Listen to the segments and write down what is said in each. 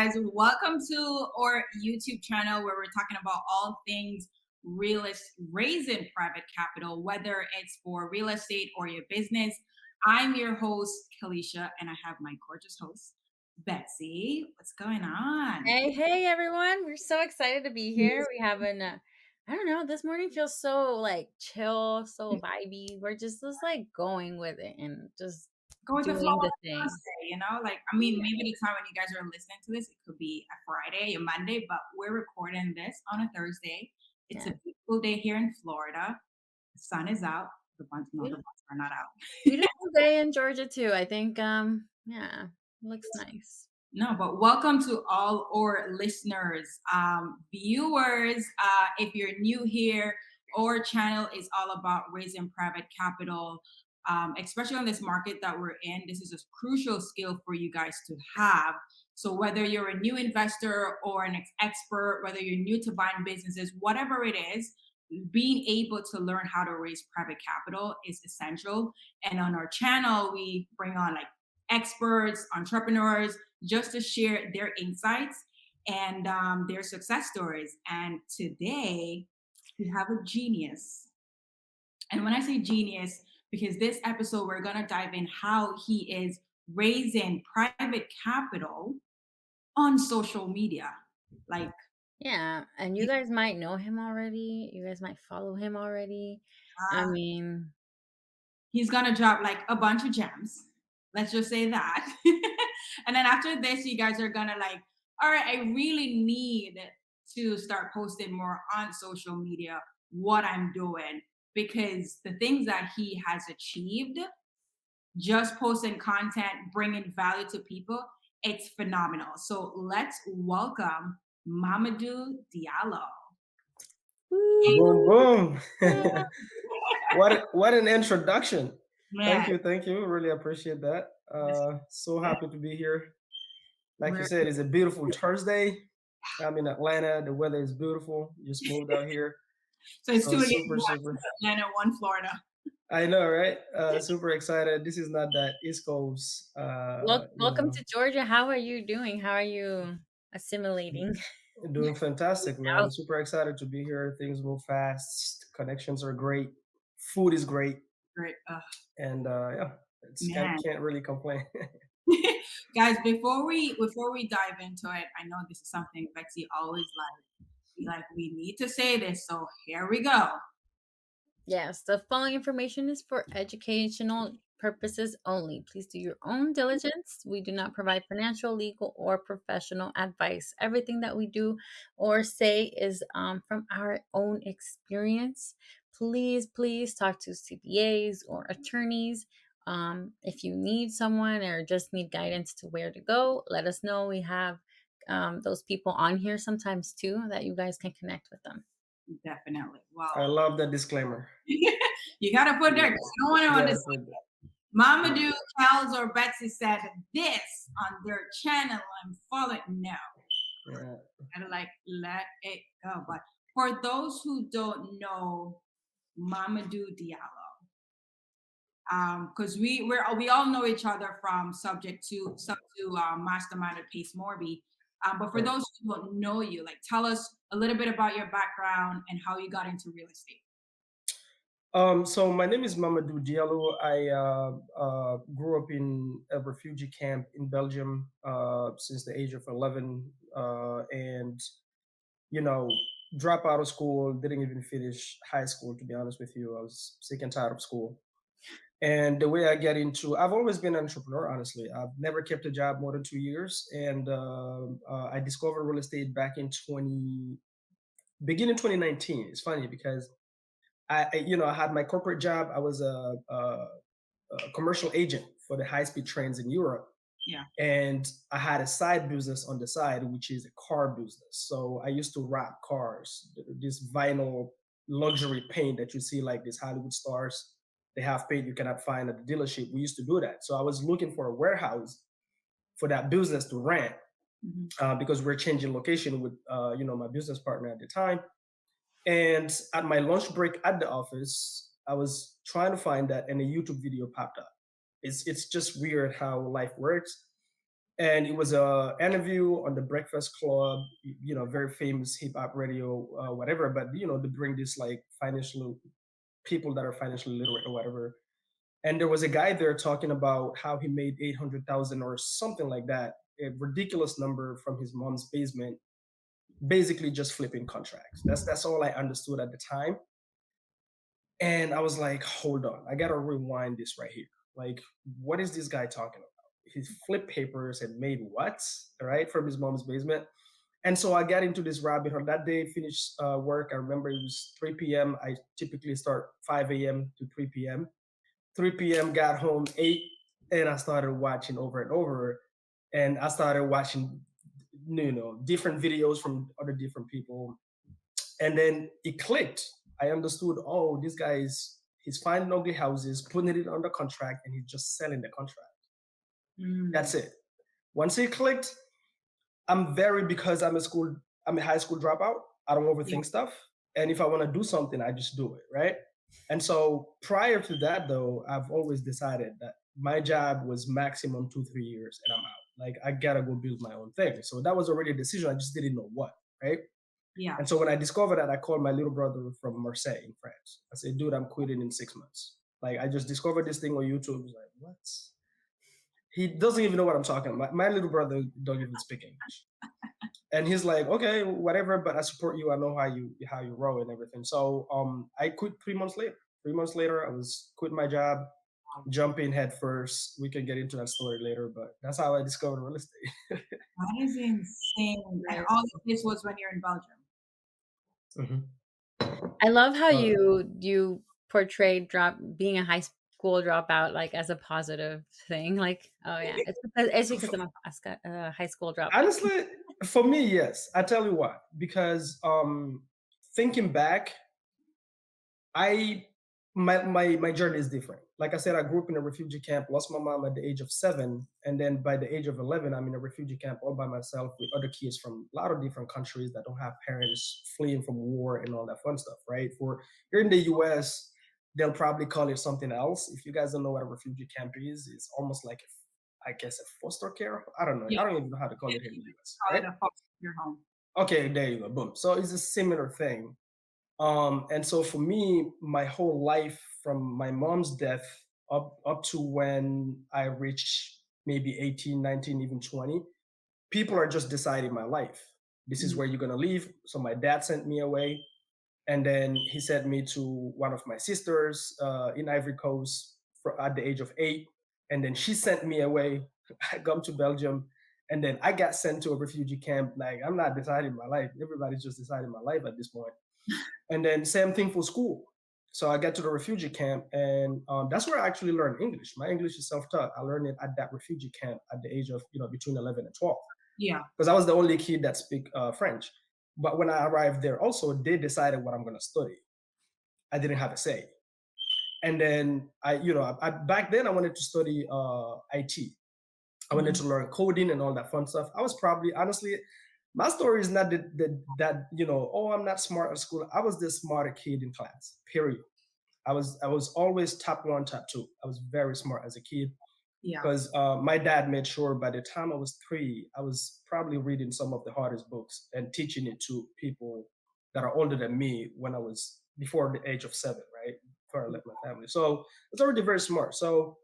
guys. Welcome to our YouTube channel where we're talking about all things raising private capital, whether it's for real estate or your business. I'm your host, Kalisha, and I have my gorgeous host, Betzy. What's going on? Hey, everyone. We're so excited to be here. We have I don't know, this morning feels so like chill, so vibey. We're just like going with it and just Go with the flow doing on the a thing. Thursday. Yeah. Maybe the time when you guys are listening to this, it could be a Friday, a Monday, but we're recording this on a Thursday. It's a Yeah. beautiful day here in Florida. The sun is out. The Beautiful, buns are not out. beautiful day in Georgia too. I think yeah, looks nice. No, but welcome to all our listeners, viewers. If you're new here, our channel is all about raising private capital, especially on this market that we're in. This is a crucial skill for you guys to have. So whether you're a new investor or an expert, whether you're new to buying businesses, whatever it is, being able to learn how to raise private capital is essential. And on our channel, we bring on like experts, entrepreneurs, just to share their insights and their success stories. And today we have a genius. And when I say genius, because this episode we're going to dive in how he is raising private capital on social media. Like, Yeah, and you guys might know him already. You guys might follow him already. I uh, mean, he's going to drop like a bunch of gems. Let's just say that. And then after this, you guys are going to like, all right, I really need to start posting more on social media what I'm doing because the things that he has achieved, just posting content, bringing value to people, it's phenomenal. So let's welcome Mamadou Diallo. Boom, boom. yeah. What an introduction. Man, Thank you. Really appreciate that. this, So happy to be here. Like you we're said, it's a beautiful Thursday. I'm in Atlanta. The weather is beautiful. Just moved out here. so it's So two against super, one, super. Atlanta, one Florida. I know, right? Super excited. This is not that East Coast, Welcome to Georgia. How are you doing? How are you assimilating? doing fantastic, man. Out. Super excited to be here. Things move fast. Connections are great. Food is great. Great. And yeah, it's Man. can't really complain. Guys, before we dive into it, I know this is something Betsy always like we need to say this, so here we go. Yes, the following information is for educational purposes only. Please do your own diligence. We do not provide financial, legal, or professional advice. Everything that we do or say is from our own experience. Please talk to CPAs or attorneys. If you need someone or just need guidance to where to go, let us know. We have those people on here sometimes too that you guys can connect with them. Definitely. I Well, love the disclaimer. you gotta put there 'cause Yeah, you don't want to yeah, understand. Mamadou tells or Betsy said this on their channel. I'm following. No, yeah. and like let it go. But for those who don't know Mamadou Diallo, because we all know each other from Mastermind at Pace Morby. But for Right. those who don't know you, like tell us a little bit about your background and how you got into real estate. So my name is Mamadou Diallo. I grew up in a refugee camp in Belgium since the age of 11, and you know, drop out of school. Didn't even finish high school. To be honest with you, I was sick and tired of school. And the way I get into, I've always been an entrepreneur. Honestly, I've never kept a job more than 2 years, and I discovered real estate back in beginning 2019. It's funny because I had my corporate job. I was a commercial agent for the high speed trains in Europe. Yeah. And I had a side business on the side, which is a car business. So I used to wrap cars, this vinyl luxury paint that you see like these Hollywood stars. They have paint you cannot find at the dealership. We used to do that. So I was looking for a warehouse for that business to rent because we're changing location with my business partner at the time. And at my lunch break at the office, I was trying to find that, and a YouTube video popped up. It's just weird how life works. and it was a interview on the Breakfast Club, very famous hip hop radio, whatever. But they bring this like financial people that are financially literate or whatever. And there was a guy there talking about how he made 800,000 or something like that, a ridiculous number from his mom's basement, basically just flipping contracts. That's all I understood at the time. And I was like, hold on, I gotta rewind this right here. Like, what is this guy talking about? He flipped papers and made what, right, from his mom's basement. And so I got into this rabbit hole. That day, finished work. I remember it was 3 p.m. I typically start 5 a.m. to 3 p.m. 3 p.m. got home 8, and I started watching over and over. And I started watching, different videos from other different people, and then it clicked. I understood. Oh, this guy he's finding ugly houses, putting it under contract, and he's just selling the contract. Mm. That's it. Once it clicked, because I'm a high school dropout. I don't Yeah. overthink stuff. And if I want to do something, I just do it, right? And so prior to that though, I've always decided that my job was maximum 2, 3 years and I'm out. Like I gotta go build my own thing. So that was already a decision. I just didn't know what, right? Yeah. And so when I discovered that, I called my little brother from Marseille in France. I said, dude, I'm quitting in 6 months. Like I just discovered this thing on YouTube. He's like, what? He doesn't even know what I'm talking about. My little brother don't even speak English. And he's like, okay, whatever, but I support you. I know how you roll and everything. So I quit 3 months later. 3 months later, I was quit my job, jump in head first. We can get into that story later, but that's how I discovered real estate. That is insane. And Yes. all of this was when you're in Belgium. Mhm. I love how Uh, you portrayed being a high school dropout like as a positive thing. Like, oh yeah, it's because I'm a high school dropout. Honestly, for me, yes. I tell you what, because thinking back, I my journey is different. Like I said, I grew up in a refugee camp, lost my mom at the age of 7, and then by the age of 11, I'm in a refugee camp all by myself with other kids from a lot of different countries that don't have parents fleeing from war and all that fun stuff, right? For here in the U.S., they'll probably call it something else. If you guys don't know what a refugee camp is, it's almost like I guess a foster care. I don't know. Yeah. I don't even know how to call You it here in the U.S. call it Right? a foster your home. Okay, there you go. Boom. So it's a similar thing. And so for me, my whole life from my mom's death up to when I reached maybe 18, 19, even 20, people are just deciding my life. This is Mm. where you're gonna live. So my dad sent me away, and then he sent me to one of my sisters in Ivory Coast at the age of 8, and then she sent me away. I come to Belgium, and then I got sent to a refugee camp. Like I'm not deciding my life. Everybody's just deciding my life at this point. And then same thing for school. So I get to the refugee camp, and that's where I actually learned English. My English is self-taught. I learned it at that refugee camp at the age of between 11 and 12, Yeah. because I was the only kid that speak French. But when I arrived there, also they decided what I'm going to study. I didn't have a say. And then back then I wanted to study IT. I wanted Mhm. to learn coding and all that fun stuff. I was probably honestly, my story is not that oh, I'm not smart at school. I was the smarter kid in class. Period. I was always top one, top two. I was very smart as a kid Yeah. because my dad made sure by the time I was 3, I was probably reading some of the hardest books and teaching it to people that are older than me when I was before the age of 7, right? Before I left my family. So it's already very smart. So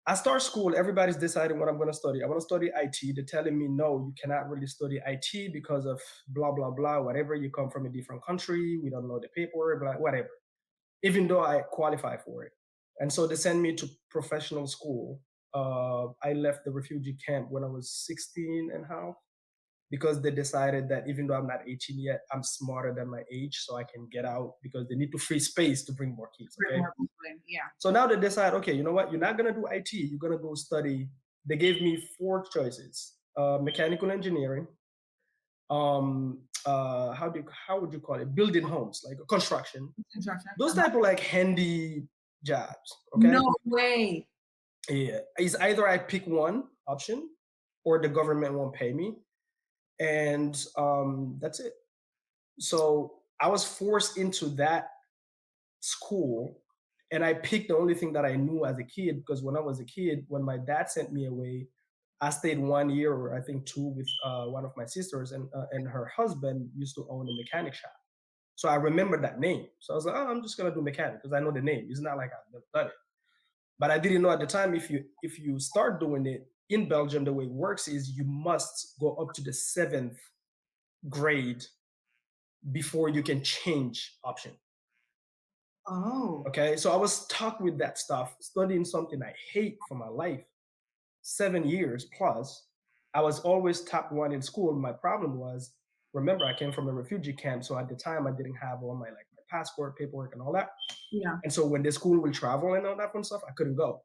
I start school, everybody's deciding what I'm going to study. I want to study IT. They're telling me, no, you cannot really study IT because of blah, blah, blah, whatever. You come from a different country. We don't know the paperwork, blah, whatever, even though I qualify for it. And so they send me to professional school. I left the refugee camp when I was 16 and a half because they decided that even though I'm not 18 yet, I'm smarter than my age, so I can get out because they need to free space to bring more kids. Bring Okay. more people in. Yeah. So now they decide, okay, you know what? You're not gonna do IT. You're gonna go study. They gave me 4 choices: mechanical engineering, how would you call it? Building homes, like construction. Construction. Those type of like handy jobs. Okay. No way. Yeah. It's either I pick one option, or the government won't pay me, and that's it. So I was forced into that school, and I picked the only thing that I knew as a kid, because when I was a kid, when my dad sent me away, I stayed 1 year or I think two with one of my sisters, and her husband used to own a mechanic shop. So I remember that name. So I was like, oh, I'm just gonna do mechanic because I know the name. It's not like I've never done it. But I didn't know at the time if you start doing it in Belgium, the way it works is you must go up to the seventh grade before you can change option. Oh, Okay, so I was stuck with that stuff, studying something I hate for my life, 7 years plus. I was always top one in school. My problem was, remember, I came from a refugee camp, so at the time I didn't have all my passport, paperwork, and all that. yeah. And so when the school will travel and all that fun stuff, I couldn't go.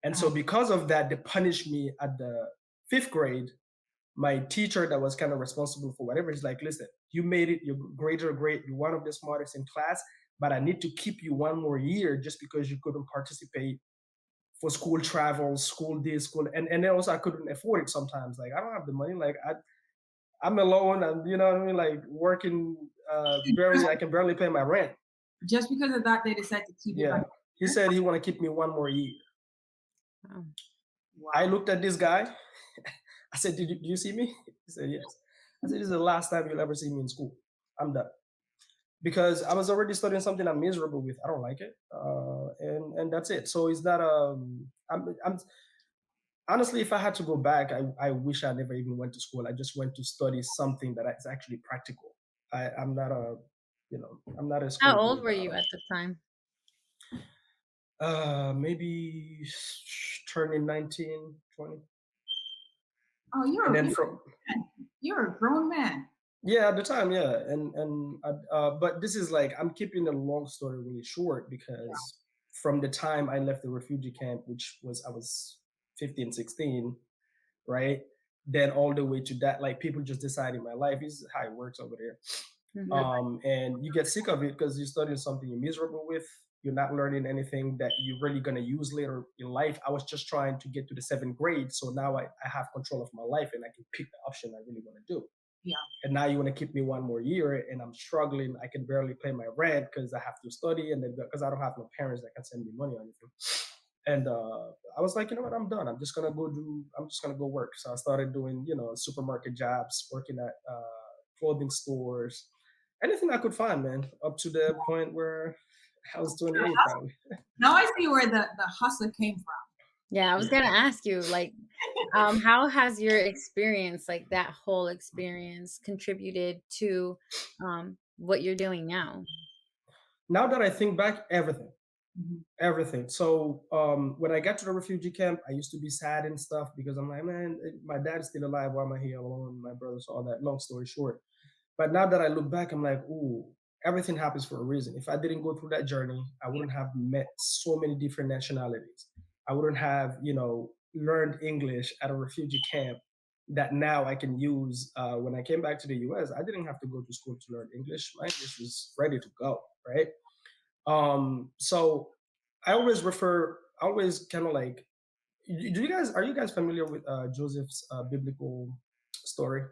And so Oh, because of that, they punished me at the fifth grade. My teacher that was kind of responsible for whatever, he's like, listen, you made it, your grades are great, you're one of the smartest in class, but I need to keep you one more year just because you couldn't participate for school travel, school this, school, and then also I couldn't afford it sometimes. Like I don't have the money. Like I'm alone, and you know what I mean, like working barely, I can barely pay my rent. just because of that, they decided to keep you back Yeah. He here? said he want to keep me one more year. Wow. I Wow. looked at this guy. I said, do you see me? He said, yes. I said, this is the last time you'll ever see me in school. I'm done. Because I was already studying something I'm miserable with. I don't like it. And that's it. So it's not, I'm honestly, if I had to go back, I wish I never even went to school. I just went to study something that is actually practical. I'm not a, I'm not a How school old kid. were you at the time? Maybe turning 19, 20. Oh, And you're then you're from, you're a grown man. yeah, at the time, yeah, but this is like I'm keeping the long story really short because from the time I left the refugee camp, which was I was 15, 16, right? Then all the way to that, like people just deciding my life this is how it works over there. Hmm. Yeah, And you get sick of it because you're studying something you're miserable with. You're not learning anything that you're really gonna use later in life. I was just trying to get to the seventh grade, so now I have control of my life and I can pick the option I really want to do. yeah, And now you want to keep me one more year and I'm struggling. I can barely pay my rent because I have to study and then because I don't have no parents that can send me money or anything. And I was like, you know what, I'm done. I'm just gonna go work. So I started doing, supermarket jobs, working at clothing stores, anything I could find, man, up to the point where I was 28 probably. now I see where the hustle came from. Yeah, I was Yeah. gonna ask you, like, how has your experience, like that whole experience, contributed to what you're doing now? Now that I think back, everything. Mhm. Everything. So when I got to the refugee camp, I used to be sad and stuff because I'm like, man, my dad's still alive. Why am I here alone? My brothers, all that. Long story short. But now that I look back, I'm like, ooh, everything happens for a reason. If I didn't go through that journey, I wouldn't have met so many different nationalities. I wouldn't have, learned English at a refugee camp that now I can use when I came back to the US. I didn't have to go to school to learn English. My English was ready to go, right? So I always kind of like, are you guys familiar with Joseph's biblical story?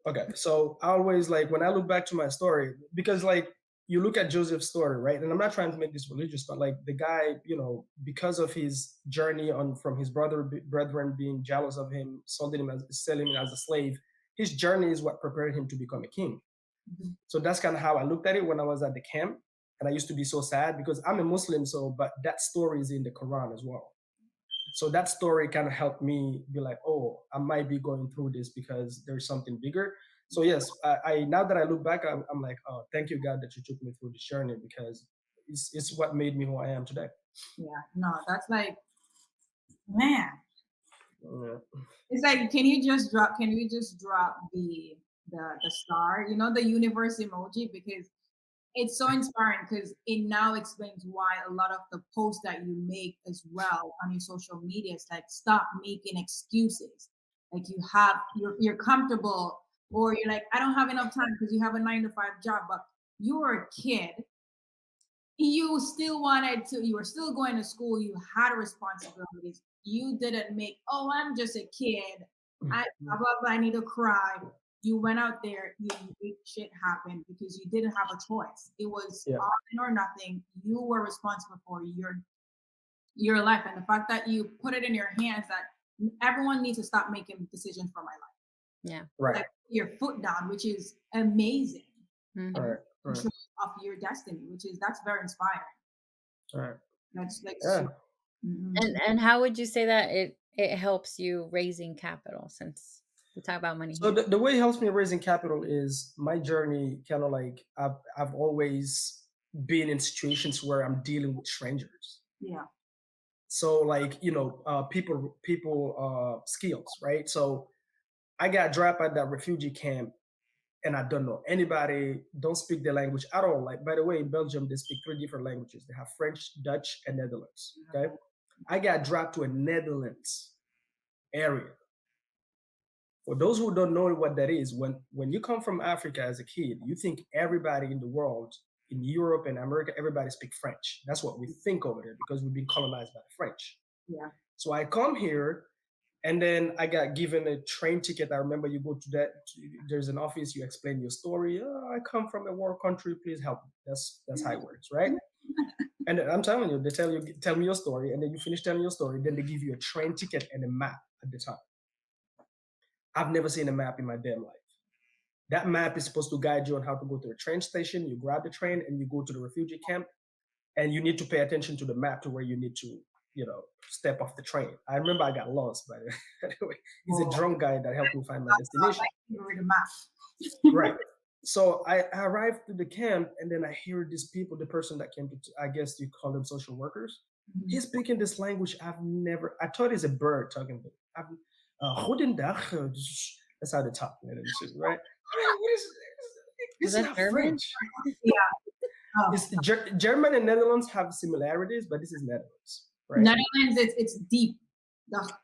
Okay, so I always like when I look back to my story because like you look at Joseph's story, right? And I'm not trying to make this religious, but like the guy, because of his journey on from his brethren being jealous of him, selling him as a slave, his journey is what prepared him to become a king. Mhm. So that's kind of how I looked at it when I was at the camp. And I used to be so sad because I'm a Muslim, so but that story is in the Quran as well. So that story kind of helped me be like, oh, I might be going through this because there's something bigger. So yes, I now that I look back, I'm like, oh, thank you God that you took me through this journey because it's what made me who I am today. Yeah, no, that's like, man. Yeah. It's like, can you just drop the star, the universe emoji, because it's so inspiring because it now explains why a lot of the posts that you make as well on your social media is like, stop making excuses. Like you're comfortable, or you're like, I don't have enough time because you have a 9 to 5 job, but you were a kid, you were still going to school, you had responsibilities, you didn't make, oh, I'm just a kid, I blah blah blah, I need to cry. You went out there, you made shit happen because you didn't have a choice. It was Yeah. all or nothing. You were responsible for your your life, and the fact that you put it in your hands that everyone needs to stop making decisions for my life. Yeah. Right. Like your foot down, which is amazing. Hmm. Right. Right. Control of your destiny, which is that's very inspiring. Right. That's like Yeah. And how would you say that it helps you raising capital, since we talk about money So here? the way it helps me raising capital is my journey. Kind of like I've always been in situations where I'm dealing with strangers. Yeah. So like people skills, right? So I got dropped at that refugee camp and I don't know anybody, don't speak the language at all. Like, by the way, in Belgium, they speak three different languages. They have French, Dutch, and Netherlands. Okay. I got dropped to a Netherlands area. For those who don't know what that is, when you come from Africa as a kid, you think everybody in the world, in Europe and America, everybody speak French. That's what we think over there because we've been colonized by the French. Yeah. So I come here and then I got given a train ticket. I remember you go to that, there's an office, you explain your story. Oh, I come from a war country, please help me. That's how it works, right? And I'm telling you, they tell me your story, and then you finish telling your story, then they give you a train ticket and a map at the time. I've never seen a map in my damn life. That map is supposed to guide you on how to go to the train station. You grab the train and you go to the refugee camp, and you need to pay attention to the map to where you need to, step off the train. I remember I got lost, but anyway, he's a drunk guy that helped me find my destination. Read a map. Right. So I arrived to the camp, and then I hear these people, the person that came to, I guess you call them social workers. He's speaking this language I thought it's a bird talking to me. Goedendag. That's how they talk, right? What is Is this? Is that not German? French. Oh. German and Netherlands have similarities, but this is Netherlands, right? Netherlands, it's deep.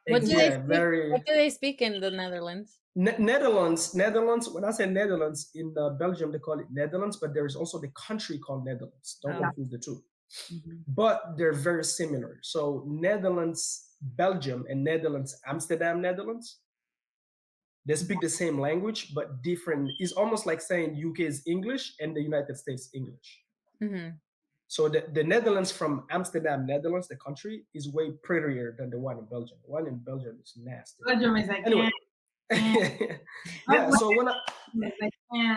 What do they speak? Very. What do they speak in the Netherlands? Netherlands. When I say Netherlands, in Belgium they call it Netherlands, but there is also the country called Netherlands. Don't confuse the two. But they're very similar. So Netherlands, Belgium, and Netherlands, Amsterdam, Netherlands, they speak the same language, but different. It's almost like saying UK is English and the United States English. So the Netherlands from Amsterdam, Netherlands, the country, is way prettier than the one in Belgium. The one in Belgium is nasty. Belgium is like, Anyway. Yeah. So when it's okay.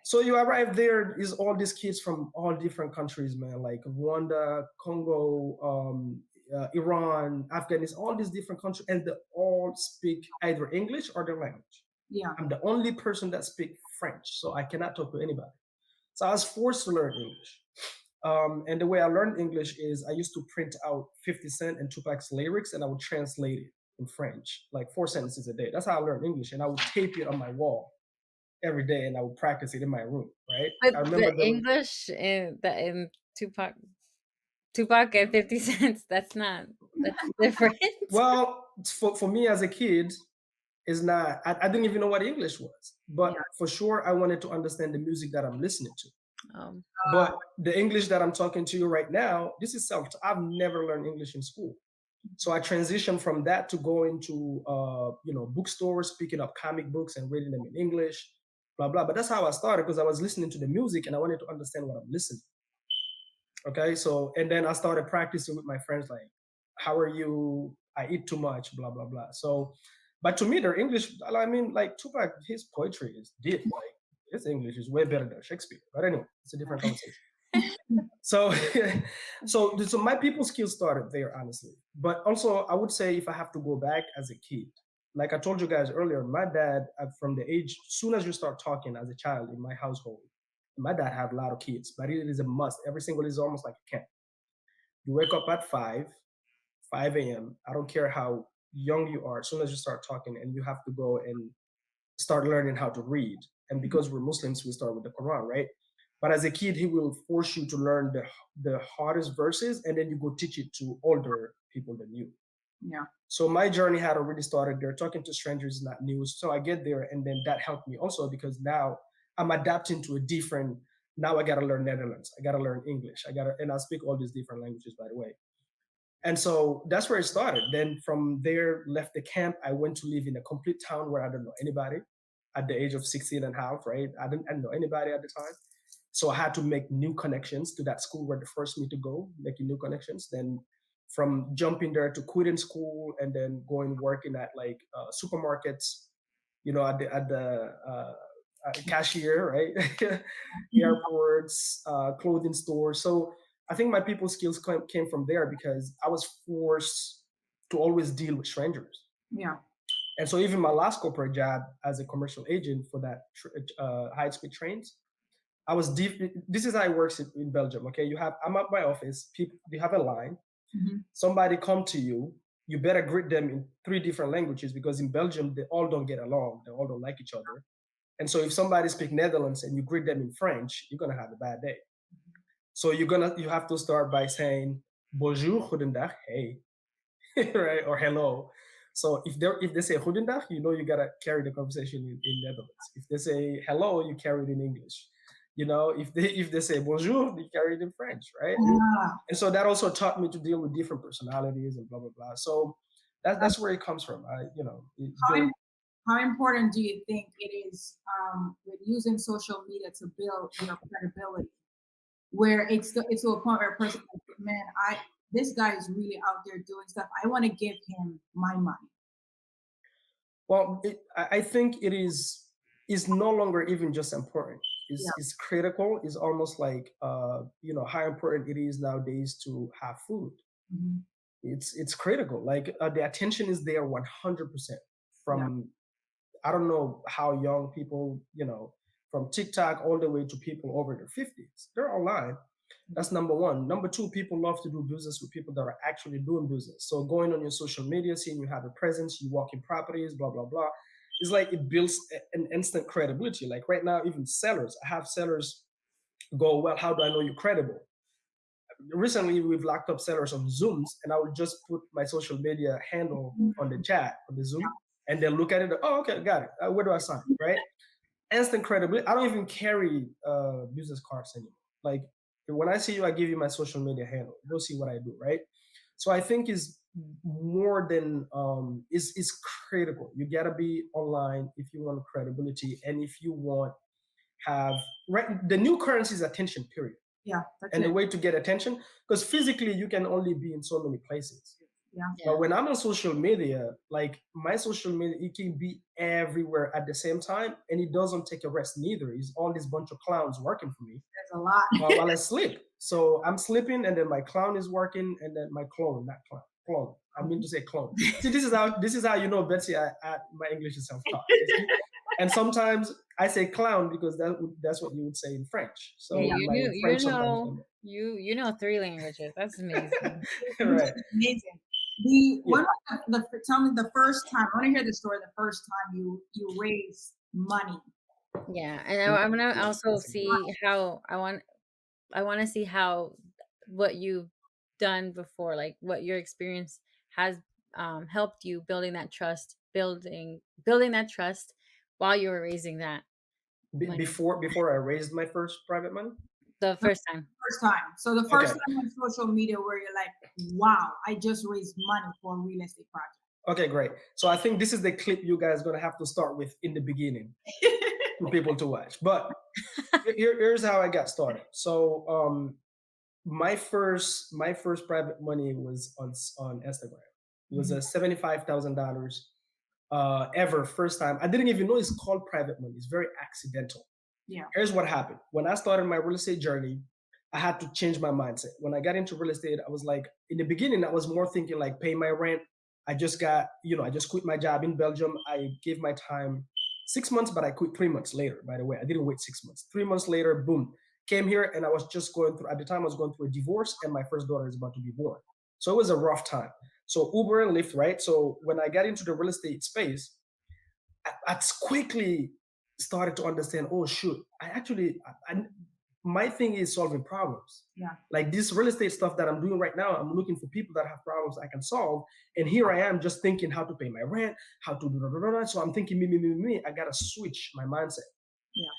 So you arrive there, is all these kids from all different countries, man, like Rwanda, Congo, Iran, Afghanistan, all these different countries, and they all speak either English or their language. Yeah. I'm the only person that speaks French, so I cannot talk to anybody. So I was forced to learn English. And the way I learned English is I used to print out 50 Cent and Tupac's lyrics, and I would translate it in French, like 4 sentences a day. That's how I learned English, and I would tape it on my wall every day, and I would practice it in my room, right? But I remember the English in Tupac and 50 cents, that's different. Well, for me as a kid, is not, I didn't even know what English was, but for sure I wanted to understand the music that I'm listening to. But the English that I'm talking to you right now, this is I've never learned English in school. So I transitioned from that to go into bookstores, picking up comic books and reading them in English, blah blah. But that's how I started, because I was listening to the music and I wanted to understand what I'm listening. Okay, so and then I started practicing with my friends, like, how are you? I eat too much, blah blah blah. So, but to me, their English, I mean, like Tupac, his poetry is deep. Like his English is way better than Shakespeare. But anyway, it's a different conversation. So, so my people skills started there, honestly. But also, I would say if I have to go back as a kid, like I told you guys earlier, my dad, from the age, soon as you start talking as a child in my household, my dad had a lot of kids, but it is a must. Every single is almost like a camp. You wake up at 5 a.m. I don't care how young you are. As soon as you start talking, and you have to go and start learning how to read. And because we're Muslims, we start with the Quran, right? But as a kid, he will force you to learn the hardest verses, and then you go teach it to older people than you. Yeah. So my journey had already started there. Talking to strangers is not new. So I get there, and then that helped me also, because now I'm adapting to a different. Now I gotta learn Netherlands. I gotta learn English. And I speak all these different languages, by the way. And so that's where it started. Then from there, left the camp. I went to live in a complete town where I don't know anybody at the age of 16 and a half, right? I didn't know anybody at the time. So I had to make new connections to that school where they forced me to go, making new connections. Then from jumping there to quitting school and then going working at like supermarkets, at the cashier, right? Mhm. Airports, clothing stores. So I think my people skills came from there because I was forced to always deal with strangers. Yeah. And so even my last corporate job as a commercial agent for that high speed trains, I was deep. This is how it works in Belgium. Okay, I'm at my office. People, you have a line. Mhm. Somebody come to you. You better greet them in three different languages because in Belgium they all don't get along. They all don't like each other. And so if somebody speaks Netherlands and you greet them in French, you're gonna have a bad day. So you have to start by saying bonjour, goedendag, hey, right, or hello. So if they say goedendag, you gotta carry the conversation in Netherlands. If they say hello, you carry it in English. If they say bonjour, you carry it in French, right? Yeah. And so that also taught me to deal with different personalities and blah blah blah. So That's that's where it comes from. It how built. how important do you think it is with using social media to build your credibility? Where it's to a point where a person like, man, I this guy is really out there doing stuff. I want to give him my money. Well, I think it is no longer even just important. Yeah. It's critical. It's almost like how important it is nowadays to have food. Mhm. It's critical. Like the attention is there 100% Yeah. from I don't know how young people, from TikTok all the way to people over their 50s. They're online. That's number one. Number two, people love to do business with people that are actually doing business. So going on your social media, seeing you have a presence, you walk in properties, blah, blah, blah. It's like it builds an instant credibility. Like right now, even sellers, I have sellers go, well, how do I know you're credible? Recently we've locked up sellers on Zooms, and I would just put my social media handle on the chat on the Zoom, and then look at it. Oh, okay, got it. Where do I sign? Right? Instant credibility. I don't even carry business cards anymore. Like when I see you, I give you my social media handle. You'll see what I do, right? So I think is more than is critical. You gotta be online if you want credibility and if you want have right. The new currency is attention. Period. Yeah. That's And the it. way to get attention, because physically you can only be in so many places. Yeah. Yeah. But when I'm on social media, like my social media, it can be everywhere at the same time, and it doesn't take a rest neither. It's all this bunch of clowns working for me There's a lot. while I sleep. So I'm sleeping, and then my clown is working, and then my clone, not clone. I mean to say clone. See, this is how you know, Betsy. My English is self-taught. You see? And sometimes I say clown because that's what you would say in French. Yeah, So my French sometimes come you know three languages. That's amazing. right. Amazing. The Yeah. one of tell me the first time. I want to hear the story. The first time you raised money. Yeah, and Mm, I'm gonna yeah, also that's a good one. see how I want to see how what you've done before, like what your experience has helped you building that trust while you were raising that money Before I raised my first private money. the The first time. first time. So the first Okay. time on social media where you're like, wow, I just raised money for a real estate project. Okay, great. So I think this is the clip you guys gonna have to start with in the beginning for people to watch. But here's how I got started. So my first private money was on Instagram. It was a Mhm. $75,000 ever first time. I didn't even know it's called private money. It's very accidental. Yeah. Here's what happened. When I started my real estate journey, I had to change my mindset. When I got into real estate, I was like, in the beginning, I was more thinking like pay my rent. I just quit my job in Belgium. I gave my time 6 months, but I quit 3 months later, by the way. I didn't wait 6 months. 3 months later, boom, came here and I was just going through, at the time, I was going through a divorce and my first daughter is about to be born. So it was a rough time. So Uber and Lyft, right? So when I got into the real estate space, I quickly started to understand. Oh shoot! My thing is solving problems. Yeah. Like this real estate stuff that I'm doing right now, I'm looking for people that have problems I can solve. And here I am just thinking how to pay my rent, how to do that. So I'm thinking me. I gotta switch my mindset. Yeah.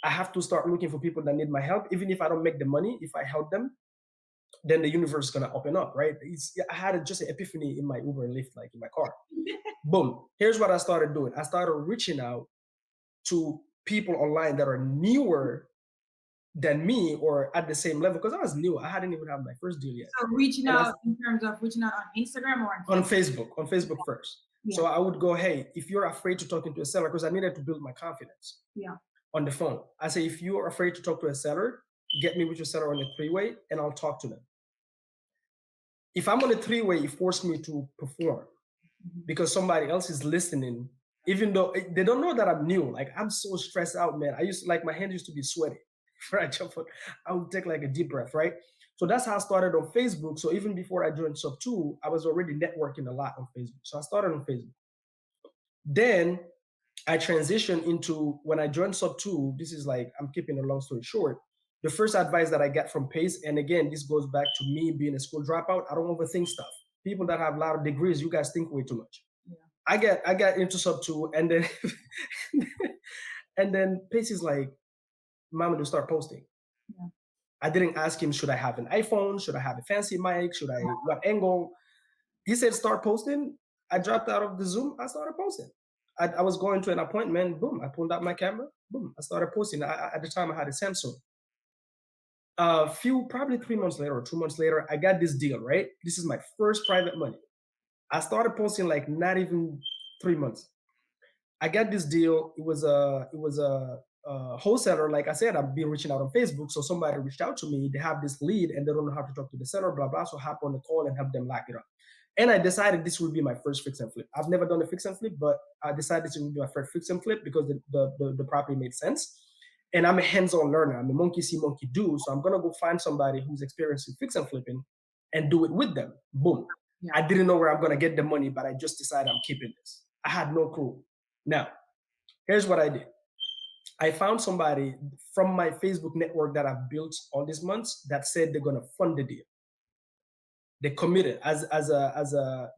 I have to start looking for people that need my help, even if I don't make the money. If I help them, then the universe is gonna open up, right? I had just an epiphany in my Uber and Lyft, like in my car. Boom. Here's what I started doing. I started reaching out to people online that are newer than me or at the same level because I was new. I hadn't even had my first deal yet. So reaching And I out in terms of reaching out on Instagram or on on Facebook? Facebook first. Yeah. So I would go, hey, if you're afraid to talk into a seller, because I needed to build my confidence Yeah. on the phone. I say, if you're afraid to talk to a seller, get me with your seller on a three-way and I'll talk to them. If I'm on a three-way, it forced me to perform because somebody else is listening, even though they don't know that I'm new. Like I'm so stressed out, man. I used to, like my hand used to be sweaty. Before I jump on, I would take like a deep breath, right? So that's how I started on Facebook. So even before I joined Sub 2, I was already networking a lot on Facebook. So I started on Facebook. Then I transitioned into when I joined Sub 2, this is like, I'm keeping a long story short. The first advice that I got from Pace, and again, this goes back to me being a school dropout. I don't overthink stuff. People that have a lot of degrees, you guys think way too much. Yeah. I got into Sub 2 and then and then Pace is like, Mamadou, start posting. Yeah. I didn't ask him, should I have an iPhone? Should I have a fancy mic? Should I, what angle? He said, start posting. I dropped out of the Zoom. I started posting. I was going to an appointment. Boom. I pulled out my camera. Boom. I started posting. At the time, I had a Samsung. Probably 3 months later or 2 months later, I got this deal, right? This is my first private money. I started posting like not even 3 months. I got this deal. It was a wholesaler. Like I said, I've been reaching out on Facebook. So somebody reached out to me. They have this lead and they don't know how to talk to the seller, blah, blah. So hop on the call and help them lock it up. And I decided this would be my first fix and flip. I've never done a fix and flip, but I decided this would be my first fix and flip because the property made sense. And I'm a hands-on learner. I'm a monkey see, monkey do. So I'm gonna go find somebody who's experienced in fix and flipping and do it with them. Boom. Yeah. I didn't know where I'm gonna get the money, but I just decided I'm keeping this. I had no clue. Now, here's what I did. I found somebody from my Facebook network that I've built all these months that said they're gonna fund the deal. They committed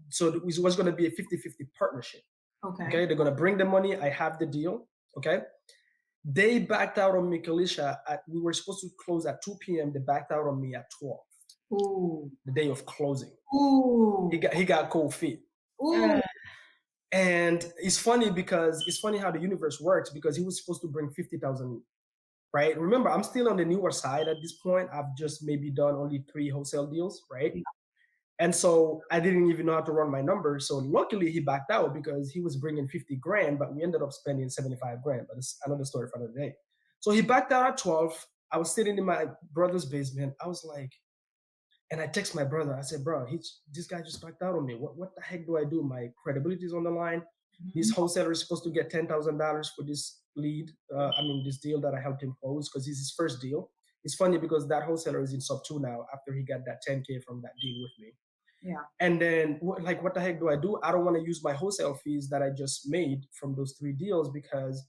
so it was going to be a 50-50 partnership. Okay. They're going to bring the money. I have the deal. Okay. They backed out on me, Kalisha. We were supposed to close at 2 p.m. They backed out on me at 12. Ooh. The day of closing. Ooh. He got cold feet. Ooh. And it's funny how the universe works because he was supposed to bring 50,000. Right. Remember, I'm still on the newer side at this point. I've just maybe done only 3 wholesale deals. Right. And so I didn't even know how to run my numbers. So luckily he backed out because he was bringing 50 grand, but we ended up spending 75 grand. But it's another story for another day. So he backed out at 12. I was sitting in my brother's basement. I was like, and I text my brother. I said, bro, this guy just backed out on me. What the heck do I do? My credibility is on the line. Mm-hmm. This wholesaler is supposed to get $10,000 for this lead. This deal that I helped him close because it's his first deal. It's funny because that wholesaler is in sub 2 now after he got that 10K from that deal with me. Yeah. And then what the heck do? I don't want to use my wholesale fees that I just made from those 3 deals because,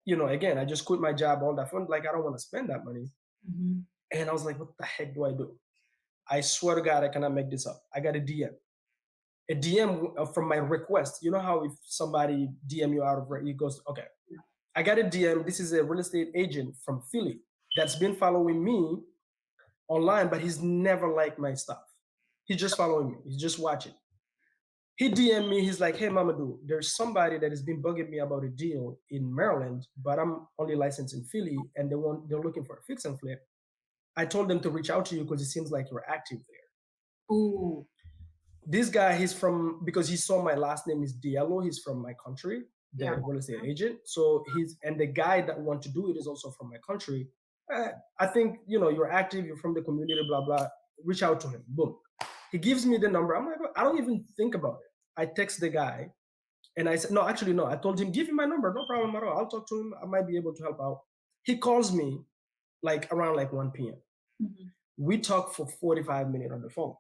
again, I just quit my job, all that fun. Like, I don't want to spend that money. Mm-hmm. And I was like, what the heck do I do? I swear to God, I cannot make this up. I got a DM. A DM from my request. You know how if somebody DM you out of it goes, okay. Yeah. I got a DM. This is a real estate agent from Philly that's been following me online, but he's never liked my stuff. He's just following me. He's just watching. He DM'd me. He's like, hey, Mamadou, there's somebody that has been bugging me about a deal in Maryland, but I'm only licensed in Philly, and they're looking for a fix and flip. I told them to reach out to you because it seems like you're active there. Ooh. This guy, because he saw my last name is Diallo. He's from my country, the real estate agent. So and the guy that want to do it is also from my country. I think, you're active, you're from the community, blah, blah. Reach out to him. Boom. He gives me the number. I'm like, I don't even think about it. I text the guy and I said, no. I told him, give him my number. No problem at all. I'll talk to him. I might be able to help out. He calls me around 1 p.m. Mm-hmm. We talked for 45 minutes on the phone.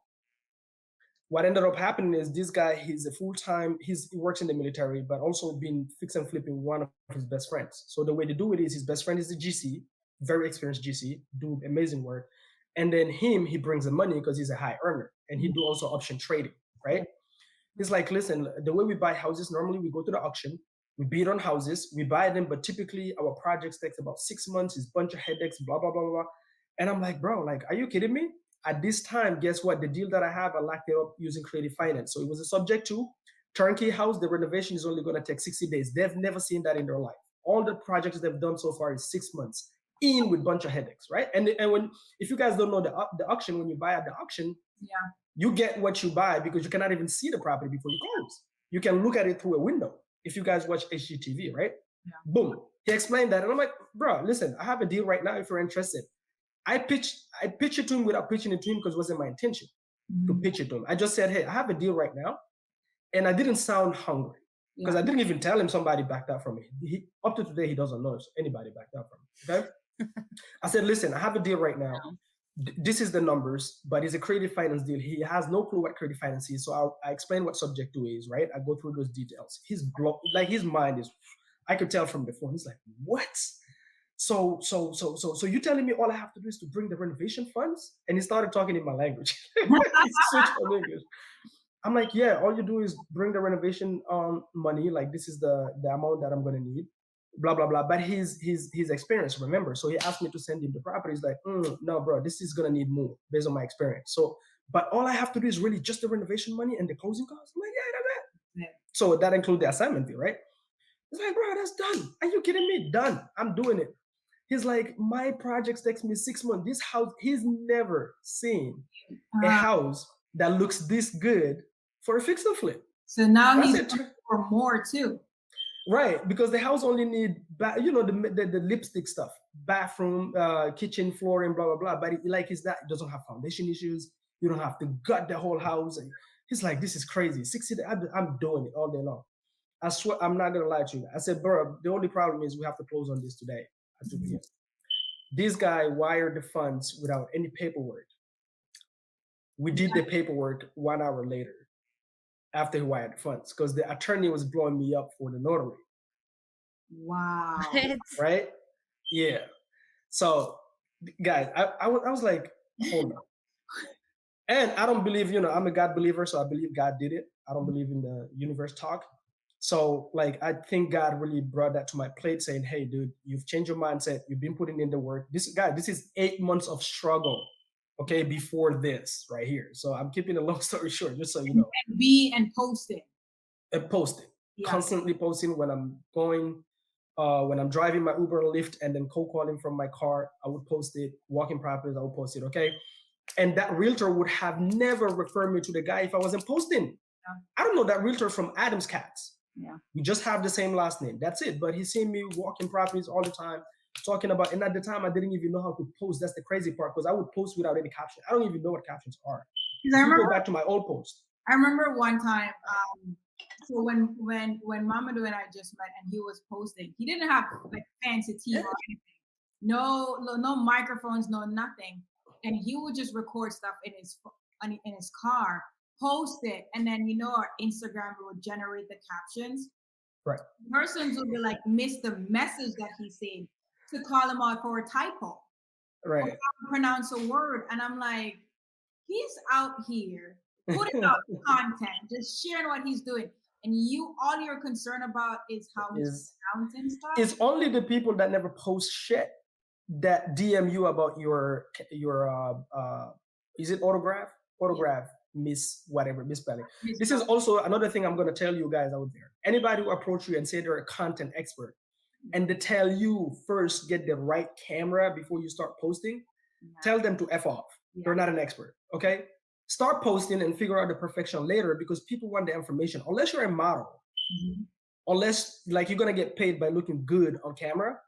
What ended up happening is this guy, he's a full-time, he works in the military, but also been fix and flipping one of his best friends. So the way to do it is his best friend is the GC, very experienced GC, do amazing work. And then he brings the money because he's a high earner and he do also option trading, right? He's like, listen, the way we buy houses, normally we go to the auction, we bid on houses, we buy them, but typically our projects takes about 6 months, it's a bunch of headaches, blah, blah, blah, blah. And I'm like, bro, are you kidding me? At this time, guess what? The deal that I have, I locked it up using creative finance. So it was a subject to turnkey house. The renovation is only going to take 60 days. They've never seen that in their life. All the projects they've done so far is 6 months. in with a bunch of headaches, right? And when, if you guys don't know the auction, when you buy at the auction, Yeah. you get what you buy because you cannot even see the property before you close. You can look at it through a window. If you guys watch HGTV, right? Yeah. Boom. He explained that, and I'm like, bro, listen, I have a deal right now. If you're interested, I pitched it to him without pitching it to him because it wasn't my intention to pitch it to him. I just said, hey, I have a deal right now, and I didn't sound hungry because I didn't even tell him somebody backed out from me. Up to today, he doesn't know if anybody backed out from me. Okay. I said, listen, I have a deal right now. This is the numbers, but it's a creative finance deal. He has no clue what creative finance is. So I explain what subject to is, right? I go through those details. His mind is, I could tell from the phone. He's like, what? So you telling me all I have to do is to bring the renovation funds? And he started talking in my language. He switched from English. I'm like, yeah, all you do is bring the renovation money. Like, this is the amount that I'm gonna need, blah blah blah. But his experience, remember. So he asked me to send him the property. He's like, no, bro, this is gonna need more based on my experience. So, but all I have to do is really just the renovation money and the closing costs. I'm like, yeah, that's it. Yeah. So that includes the assignment fee, right? He's like, bro, that's done. Are you kidding me? Done. I'm doing it. He's like, my projects takes me 6 months. This house, he's never seen a house that looks this good for a fix and flip. So now he's looking for more too. Right, because the house only need, the lipstick stuff, bathroom, kitchen, flooring, blah blah blah. But it doesn't have foundation issues. You don't have to gut the whole house. And he's like, this is crazy. 60, I'm doing it all day long. I swear, I'm not gonna lie to you. I said, bro, the only problem is we have to close on this today at 2 p.m. This guy wired the funds without any paperwork. We did the paperwork 1 hour later after he wired the funds because the attorney was blowing me up for the notary. Wow. Right? Yeah. So, guys, I was like, hold on. And I don't believe, I'm a God believer, so I believe God did it. I don't believe in the universe talk. So, I think God really brought that to my plate saying, hey, dude, you've changed your mindset. You've been putting in the work. This is 8 months of struggle, okay, before this right here. So I'm keeping a long story short, just so you know. And posting. And posting. Yeah. Constantly posting when I'm going, when I'm driving my Uber or Lyft and then cold calling from my car, I would post it. Walking properties, I would post it, okay? And that realtor would have never referred me to the guy if I wasn't posting. Yeah. I don't know that realtor from Adam's Cats. Yeah. We just have the same last name. That's it. But he's seen me walking properties all the time, talking about, and at the time I didn't even know how to post. That's the crazy part, because I would post without any caption. I don't even know what captions are. I remember, go back to my old post. I remember one time, so when Mamadou and I just met and he was posting, he didn't have like fancy TV or anything. No microphones, no nothing. And he would just record stuff in his car, post it, and then our Instagram would generate the captions. Right. Persons would be like, miss the message that he's saying to call him out for a typo. Right. Or pronounce a word. And I'm like, he's out here putting out content, just sharing what he's doing. And all you're concerned about is how he's pronouncing stuff. It's only the people that never post shit that DM you about your is it autograph? Autograph. Yeah. Misspelling. This is also another thing I'm going to tell you guys out there. Anybody who approach you and say they're a content expert and they tell you first get the right camera before you start posting, tell them to F off. Yeah. They're not an expert, okay? Start posting and figure out the perfection later, because people want the information. Unless you're a model, unless you're going to get paid by looking good on camera,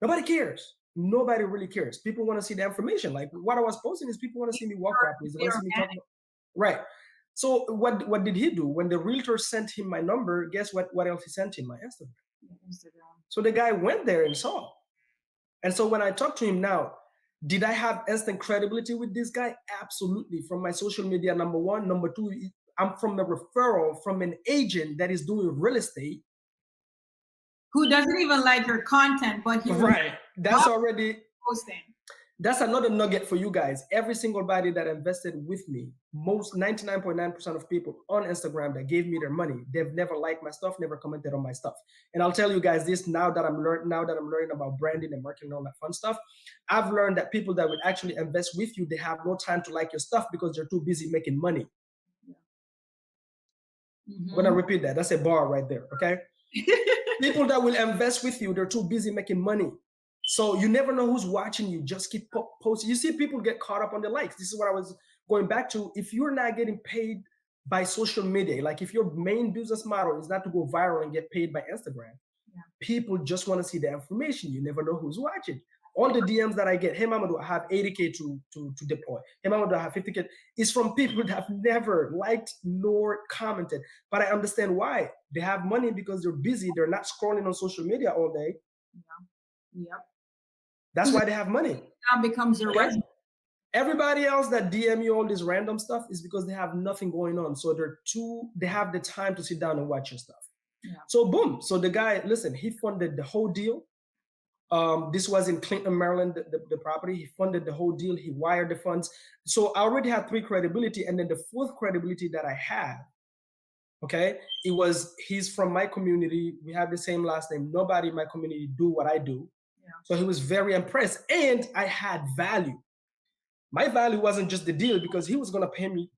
nobody cares. Nobody really cares. People want to see the information. Like what I was posting is people want to see me walk properties. They want to see me talk about. Right. So what did he do? When the realtor sent him my number, guess what else he sent him? My Instagram. So the guy went there and saw. And so when I talk to him now, did I have instant credibility with this guy? Absolutely. From my social media, number one. Number two, I'm from a referral from an agent that is doing real estate. Who doesn't even like your content, but he right. That's already posting. That's another nugget for you guys. Every single body that invested with me, most 99.9% of people on Instagram that gave me their money, they've never liked my stuff, never commented on my stuff. And I'll tell you guys this now that I'm learning about branding and marketing and all that fun stuff. I've learned that people that will actually invest with you, they have no time to like your stuff because they're too busy making money. I'm gonna repeat that. That's a bar right there. Okay. People that will invest with you, they're too busy making money. So you never know who's watching you. Just keep posting. You see people get caught up on the likes. This is what I was going back to. If you're not getting paid by social media, like if your main business model is not to go viral and get paid by Instagram, people just want to see the information. You never know who's watching. All the DMs that I get, hey Mamadou, I have 80K to deploy. Hey Mamadou, I have 50K. It's from people that have never liked nor commented. But I understand why. They have money because they're busy. They're not scrolling on social media all day. Yep. That's why they have money. Now becomes your resume. Everybody else that DM you all this random stuff is because they have nothing going on. So they have the time to sit down and watch your stuff. Yeah. So boom. So the guy, listen, he funded the whole deal. This was in Clinton, Maryland, the property. He funded the whole deal. He wired the funds. So I already had 3 credibility. And then the 4th credibility that I had, okay, he's from my community. We have the same last name. Nobody in my community do what I do. Yeah. So he was very impressed. And I had value. My value wasn't just the deal because he was going to pay me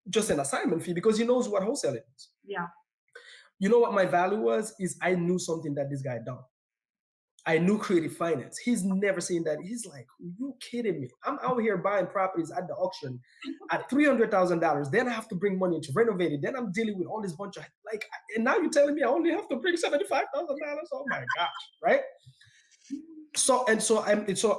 just an assignment fee because he knows what wholesaling is. Yeah. You know what my value was? Is I knew something that this guy done. I knew creative finance. He's never seen that. He's like, you kidding me? I'm out here buying properties at the auction at $300,000. Then I have to bring money to renovate it. Then I'm dealing with all this bunch of and now you're telling me I only have to bring $75,000? Oh my gosh, right? So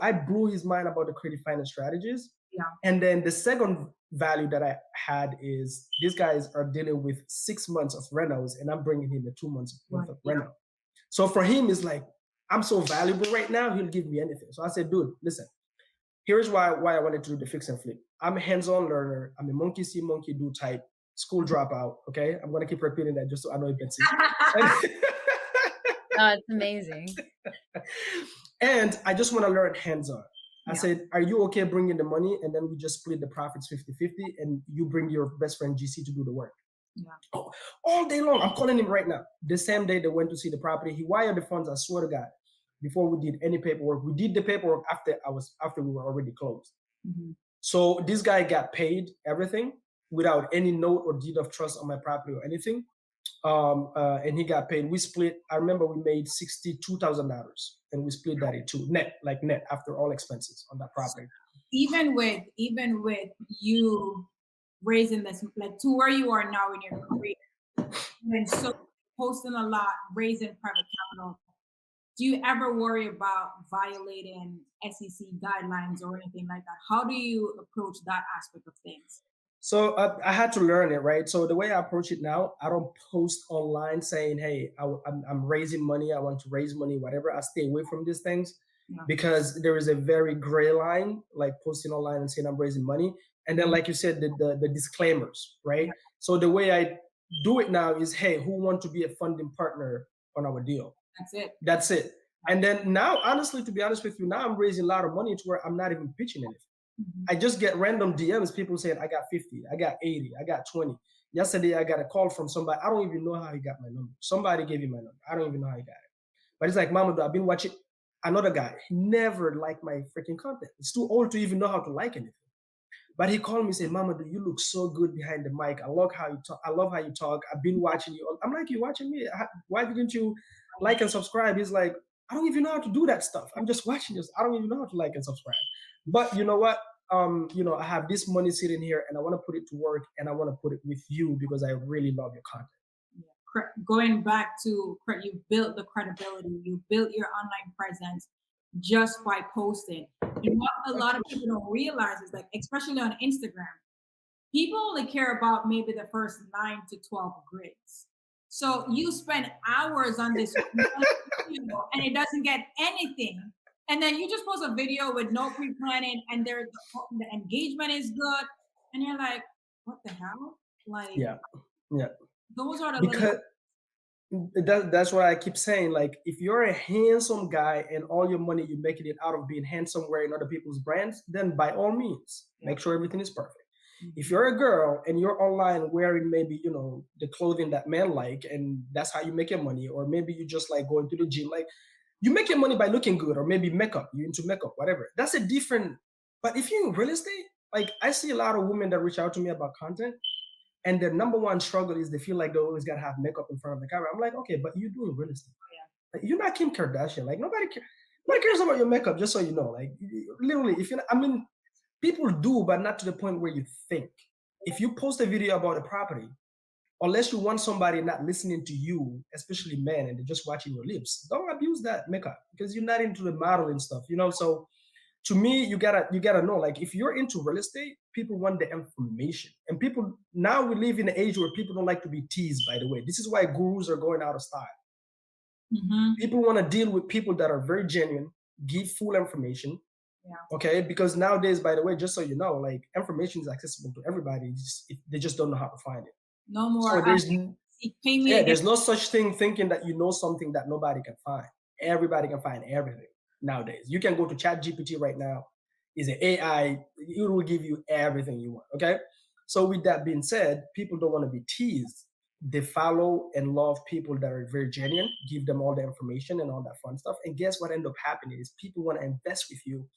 I blew his mind about the creative finance strategies. Yeah. And then the second value that I had is these guys are dealing with 6 months of rentals, and I'm bringing him the 2 months worth of rental. So for him, it's like, I'm so valuable right now, he'll give me anything. So I said, dude, listen, here's why I wanted to do the fix and flip. I'm a hands-on learner. I'm a monkey see, monkey do type, school dropout, okay? I'm going to keep repeating that just so I know you can see. Oh, it's amazing. And I just want to learn hands-on. I said, are you okay bringing the money? And then we just split the profits 50-50 and you bring your best friend GC to do the work. Yeah. Oh, all day long. I'm calling him right now. The same day they went to see the property, he wired the funds, I swear to God, before we did any paperwork. We did the paperwork after we were already closed. Mm-hmm. So this guy got paid everything without any note or deed of trust on my property or anything. And he got paid. We split, I remember we made $62,000 and we split that in 2 net after all expenses on that property. Even with you raising this, like to where you are now in your career, and so posting a lot, raising private capital, do you ever worry about violating SEC guidelines or anything like that? How do you approach that aspect of things? So I had to learn it, right? So the way I approach it now, I don't post online saying, hey, I'm raising money, I want to raise money, whatever. I stay away from these things because there is a very gray line, like posting online and saying I'm raising money. And then, like you said, the disclaimers, right? So the way I do it now is, hey, who want to be a funding partner on our deal? That's it. And then now, honestly, to be honest with you, now I'm raising a lot of money to where I'm not even pitching anything. Mm-hmm. I just get random DMs, people saying, I got 50, I got 80, I got 20. Yesterday, I got a call from somebody. I don't even know how he got my number. Somebody gave me my number. I don't even know how he got it. But it's like, Mamadou, I've been watching another guy. He never liked my freaking content. It's too old to even know how to like anything. But he called me and said, Mamadou, you look so good behind the mic. I love how you talk. I've been watching you. I'm like, you watching me? Why didn't you like and subscribe? He's like, I don't even know how to do that stuff. I'm just watching this. I don't even know how to like and subscribe. But you know what? I have this money sitting here and I want to put it to work and I want to put it with you because I really love your content. Yeah. Going back to, you built the credibility, you built your online presence just by posting. And what a lot of people don't realize is, like, especially on Instagram, people only care about maybe the first 9 to 12 grids. So you spend hours on this and it doesn't get anything. And then you just post a video with no pre-planning and the engagement is good. And you're like, what the hell? Like, yeah. Those are the that's what I keep saying. Like, if you're a handsome guy and all your money you're making it out of being handsome wearing other people's brands, then by all means, make sure everything is perfect. Mm-hmm. If you're a girl and you're online wearing maybe, the clothing that men like, and that's how you make your money, or maybe you just like going to the gym, like you make your money by looking good, or maybe makeup, you're into makeup, whatever. That's a different, but if you're in real estate, like I see a lot of women that reach out to me about content. And their number one struggle is they feel like they always got to have makeup in front of the camera. I'm like, okay, but you're doing real estate. Yeah. Like, you're not Kim Kardashian. Like, nobody cares. Nobody cares about your makeup, just so you know. Like literally, if you, I mean, people do, but not to the point where you think. If you post a video about a property, unless you want somebody not listening to you, especially men, and they're just watching your lips, don't abuse that makeup because you're not into the modeling stuff, you know. So to me, you gotta know, like if you're into real estate, people want the information. And people now we live in an age where people don't like to be teased, by the way. This is why gurus are going out of style. Mm-hmm. People want to deal with people that are very genuine, give full information. Yeah. Okay, because nowadays, by the way, just so you know, like information is accessible to everybody. They just don't know how to find it. No So more. Pay me yeah, again. there's no such thing thinking that you know something that nobody can find. Everybody can find everything nowadays. You can go to Chat GPT right now. Is an AI. It will give you everything you want. Okay. So with that being said, people don't want to be teased. They follow and love people that are very genuine, give them all the information and all that fun stuff. And guess what end up happening is people want to invest with you.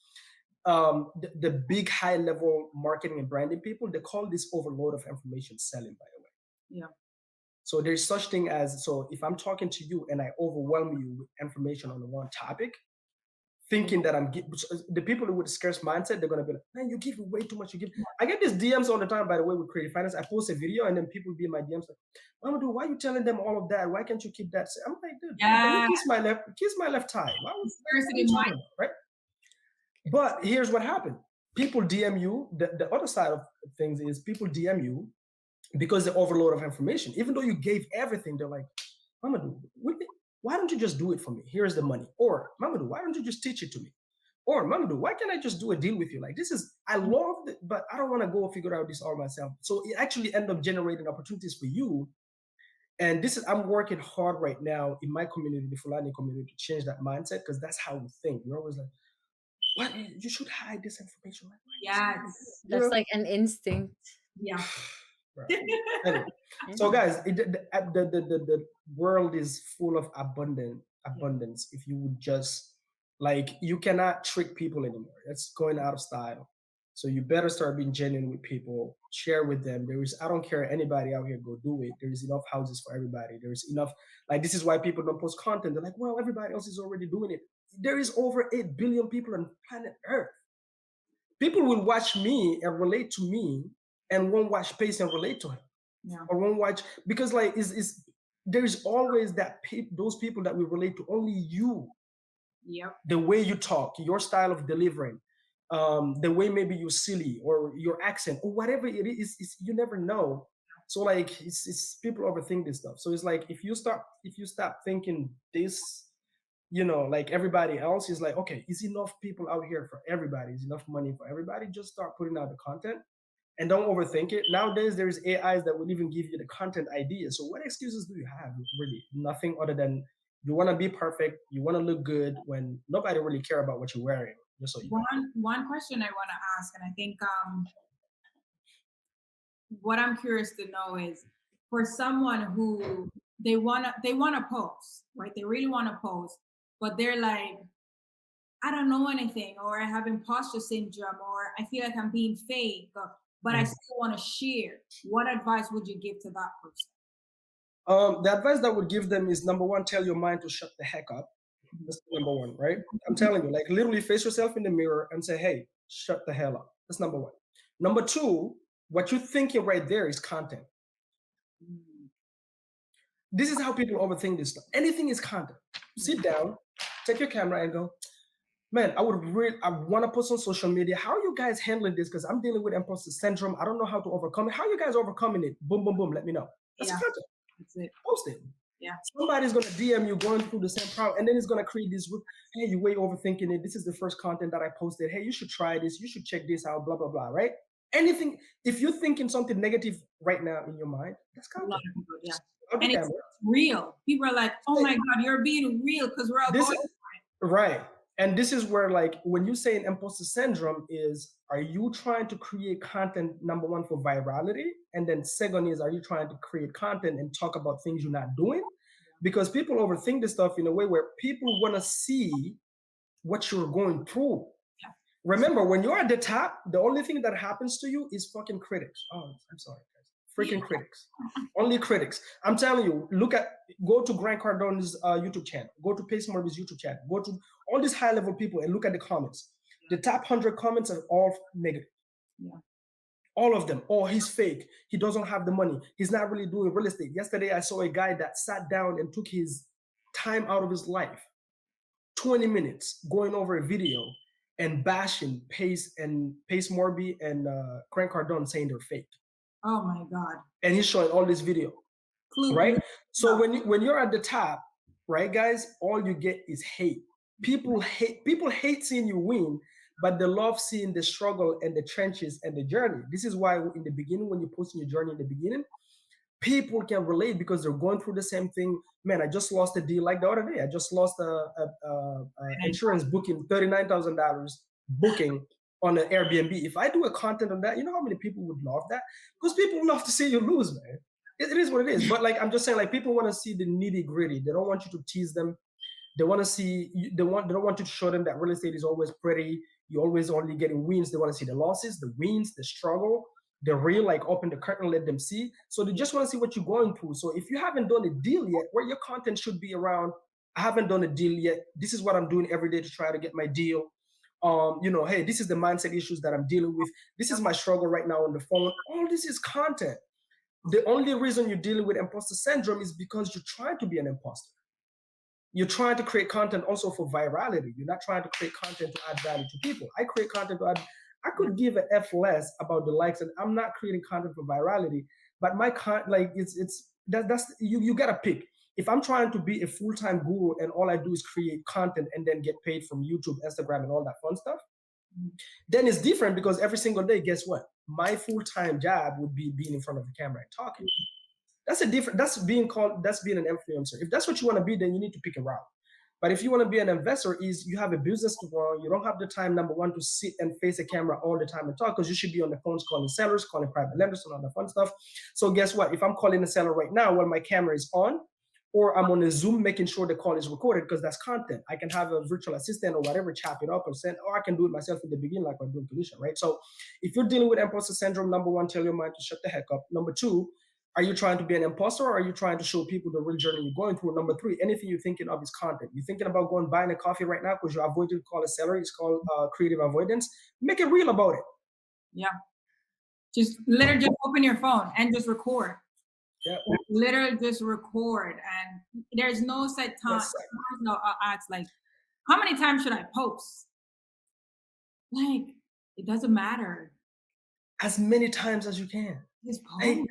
The big high level marketing and branding people, they call this overload of information selling, by the way. Yeah. So there's such thing as, so if I'm talking to you and I overwhelm you with information on one topic, thinking that the people with a scarce mindset, they're gonna be like, man, you give me way too much. You give. I get these DMs all the time, by the way, with creative finance. I post a video and then people be in my DMs like, Mamadou, why are you telling them all of that? Why can't you keep that? I'm like, dude, can you Yeah. kiss my left tie? What are Scarcity you mind. talking about, right? But here's what happened. People DM you. The other side of things is people DM you because the overload of information. Even though you gave everything, they're like, Mamadou, why don't you just do it for me? Here's the money. Or Mamadou, why don't you just teach it to me? Or Mamadou, why can't I just do a deal with you? Like this is, I love it, but I don't want to go figure out this all myself. So it actually end up generating opportunities for you. And this is, I'm working hard right now in my community, the Fulani community, to change that mindset because that's how we think. We're always like, what? You should hide this information. Like, Yes. you That's know? like an instinct. Yeah. Anyway, so guys, the world is full of abundance. If you would just, like, you cannot trick people anymore. It's going out of style. So you better start being genuine with people. Share with them. There is, I don't care anybody out here, go do it. There is enough houses for everybody. There is enough. Like this is why people don't post content. They're like, well, everybody else is already doing it. There is over 8 billion people on planet Earth. People will watch me and relate to me and won't watch Pace and relate to him. Yeah. Or won't watch, because like is there's always those people that will relate to only you. Yep. The way you talk, your style of delivering, the way maybe you're silly or your accent or whatever it is you never know. So like it's people overthink this stuff. So it's like if you stop thinking this, you know, like everybody else is like, okay, is enough people out here for everybody? Is enough money for everybody? Just start putting out the content and don't overthink it. Nowadays, there's AIs that will even give you the content ideas. So what excuses do you have? Really, nothing other than you want to be perfect, you want to look good when nobody really care about what you're wearing. Just so you know. One question I want to ask, and I think what I'm curious to know is for someone who they wanna post, right? They really want to post, but they're like, I don't know anything, or I have imposter syndrome, or I feel like I'm being fake, but I still want to share. What advice would you give to that person? The advice that I would give them is number one, tell your mind to shut the heck up. That's number one, right? I'm telling you, like literally face yourself in the mirror and say, hey, shut the hell up. That's number one. Number two, what you're thinking right there is content. This is how people overthink this stuff. Anything is content. Sit down, take your camera and go, man, I want to post on social media. How are you guys handling this? Because I'm dealing with imposter syndrome. I don't know how to overcome it. How are you guys overcoming it? Boom, boom, boom. Let me know. That's Yeah. content. That's it. Post it. Yeah. Somebody's gonna DM you going through the same problem, and then it's gonna create this. Hey, you way overthinking it. This is the first content that I posted. Hey, you should try this. You should check this out. Blah blah blah. Right? Anything. If you're thinking something negative right now in your mind, that's A lot content. of people, yeah. On the And it's camera. real. People are like, oh my God, you're being real because we're all This going. right. And this is where, like, when you say an imposter syndrome is, are you trying to create content, number one, for virality? And then second is, are you trying to create content and talk about things you're not doing? Because people overthink this stuff in a way where people want to see what you're going through. Yeah. Remember, when you're at the top, the only thing that happens to you is fucking critics. Oh, I'm sorry, guys. Freaking critics. Only critics. I'm telling you, go to Grant Cardone's YouTube channel, go to Pace Morby's YouTube channel, go to all these high level people and look at the comments. The top 100 comments are all negative. Yeah. All of them. Oh, he's fake. He doesn't have the money. He's not really doing real estate. Yesterday, I saw a guy that sat down and took his time out of his life, 20 minutes, going over a video and bashing Pace Morby and Grant Cardone, saying they're fake. Oh my God. And he's showing all this video, right? So when you're at the top, right, guys, all you get is hate. People hate seeing you win, but they love seeing the struggle and the trenches and the journey. This is why in the beginning, when you're posting your journey in the beginning, people can relate because they're going through the same thing. Man, I just lost a deal like the other day. I just lost a insurance booking, $39,000 booking on an Airbnb. If I do a content on that, you know how many people would love that? Because people love to see you lose, man. It is what it is. But like I'm just saying, like people want to see the nitty gritty. They don't want you to tease them. They want to see. They don't want you to show them that real estate is always pretty. You're always only getting wins. They want to see the losses, the wins, the struggle, the real. Like open the curtain, let them see. So they just want to see what you're going through. So if you haven't done a deal yet, where your content should be around, I haven't done a deal yet. This is what I'm doing every day to try to get my deal. Hey, this is the mindset issues that I'm dealing with. This is my struggle right now on the phone. All this is content. The only reason you're dealing with imposter syndrome is because you're trying to be an imposter. You're trying to create content also for virality. You're not trying to create content to add value to people. I create content to add. I could give an F less about the likes, and I'm not creating content for virality. But my that's you gotta pick. If I'm trying to be a full-time guru and all I do is create content and then get paid from YouTube, Instagram, and all that fun stuff, then it's different because every single day, guess what? My full-time job would be being in front of the camera and talking. That's being an influencer. If that's what you want to be, then you need to pick a route. But if you want to be an investor, is you have a business to run, you don't have the time, number one, to sit and face a camera all the time and talk, because you should be on the phones calling sellers, calling private lenders, and all the fun stuff. So guess what? If I'm calling a seller right now while my camera is on, or I'm on a Zoom making sure the call is recorded, because that's content. I can have a virtual assistant or whatever, chop it up or send, or I can do it myself in the beginning like I'm doing Felicia, right? So if you're dealing with imposter syndrome, number one, tell your mind to shut the heck up. Number two, are you trying to be an imposter, or are you trying to show people the real journey you're going through? Number three, anything you're thinking of is content. You're thinking about going buying a coffee right now because you're avoiding to call a seller. It's called creative avoidance. Make it real about it. Yeah. Just literally just open your phone and just record. Yeah. Literally just record. And there's no set time. Yes, No, I'll ask, like, how many times should I post? Like, it doesn't matter. As many times as you can. Just post. Hey,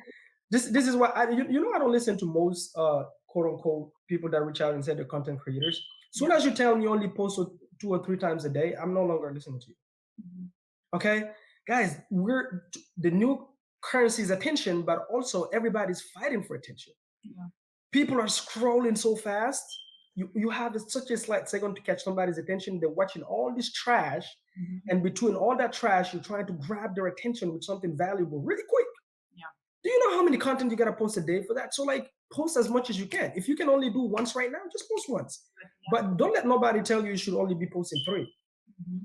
this is why I don't listen to most quote unquote people that reach out and say they're content creators. Soon as you tell me you only post 2 or 3 times a day, I'm no longer listening to you. Mm-hmm. Okay, guys, the new currency is attention, but also everybody's fighting for attention. Yeah. People are scrolling so fast. You have such a slight second to catch somebody's attention. They're watching all this trash, mm-hmm. and between all that trash, you're trying to grab their attention with something valuable really quick. Do you know how many content you gotta post a day for that? So like, post as much as you can. If you can only do once right now, just post once. Yeah. But don't let nobody tell you should only be posting 3. Mm-hmm.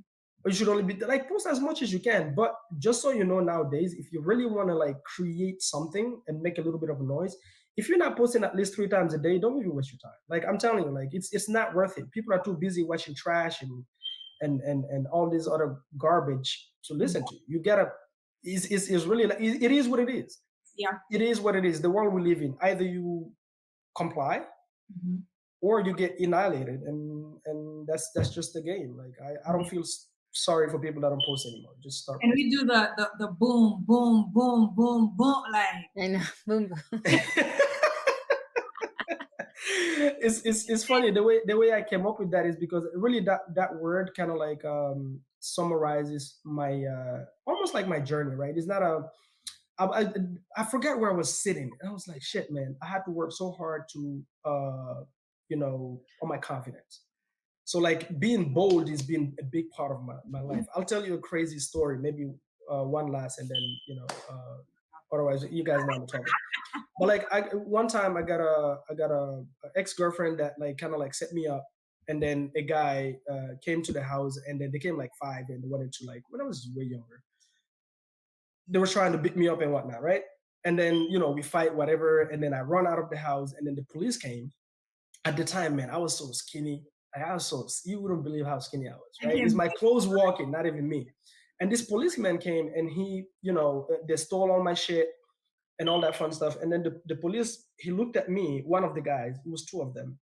Or you should only be like, post as much as you can. But just so you know, nowadays, if you really want to like create something and make a little bit of a noise, if you're not posting at least 3 times a day, don't even waste your time. Like I'm telling you, like it's not worth it. People are too busy watching trash and all this other garbage to listen to. You gotta. It's really like, it is what it is. Yeah, it is what it is. The world we live in. Either you comply, mm-hmm. or you get annihilated, and that's just the game. Like I don't feel sorry for people that don't post anymore. Just start. And we do the boom, boom, boom, boom, boom, like I know, boom, boom. It's funny the way I came up with that is because really that word kind of like summarizes my almost like my journey, right? It's not I forgot where I was sitting. And I was like, shit, man, I had to work so hard to, on my confidence. So like being bold has been a big part of my life. I'll tell you a crazy story, maybe one last, and then, otherwise you guys know I'm talking. But like one time I got a ex-girlfriend that like kind of like set me up. And then a guy came to the house, and then they came like 5 and they wanted to like, when I was way younger, they were trying to beat me up and whatnot, right? And then, we fight, whatever. And then I run out of the house. And then the police came. At the time, man, I was so skinny. Like, you wouldn't believe how skinny I was, I right? It's can. my clothes walking, not even me. And this policeman came and they stole all my shit and all that fun stuff. And then the police, he looked at me, one of the guys, it was two of them.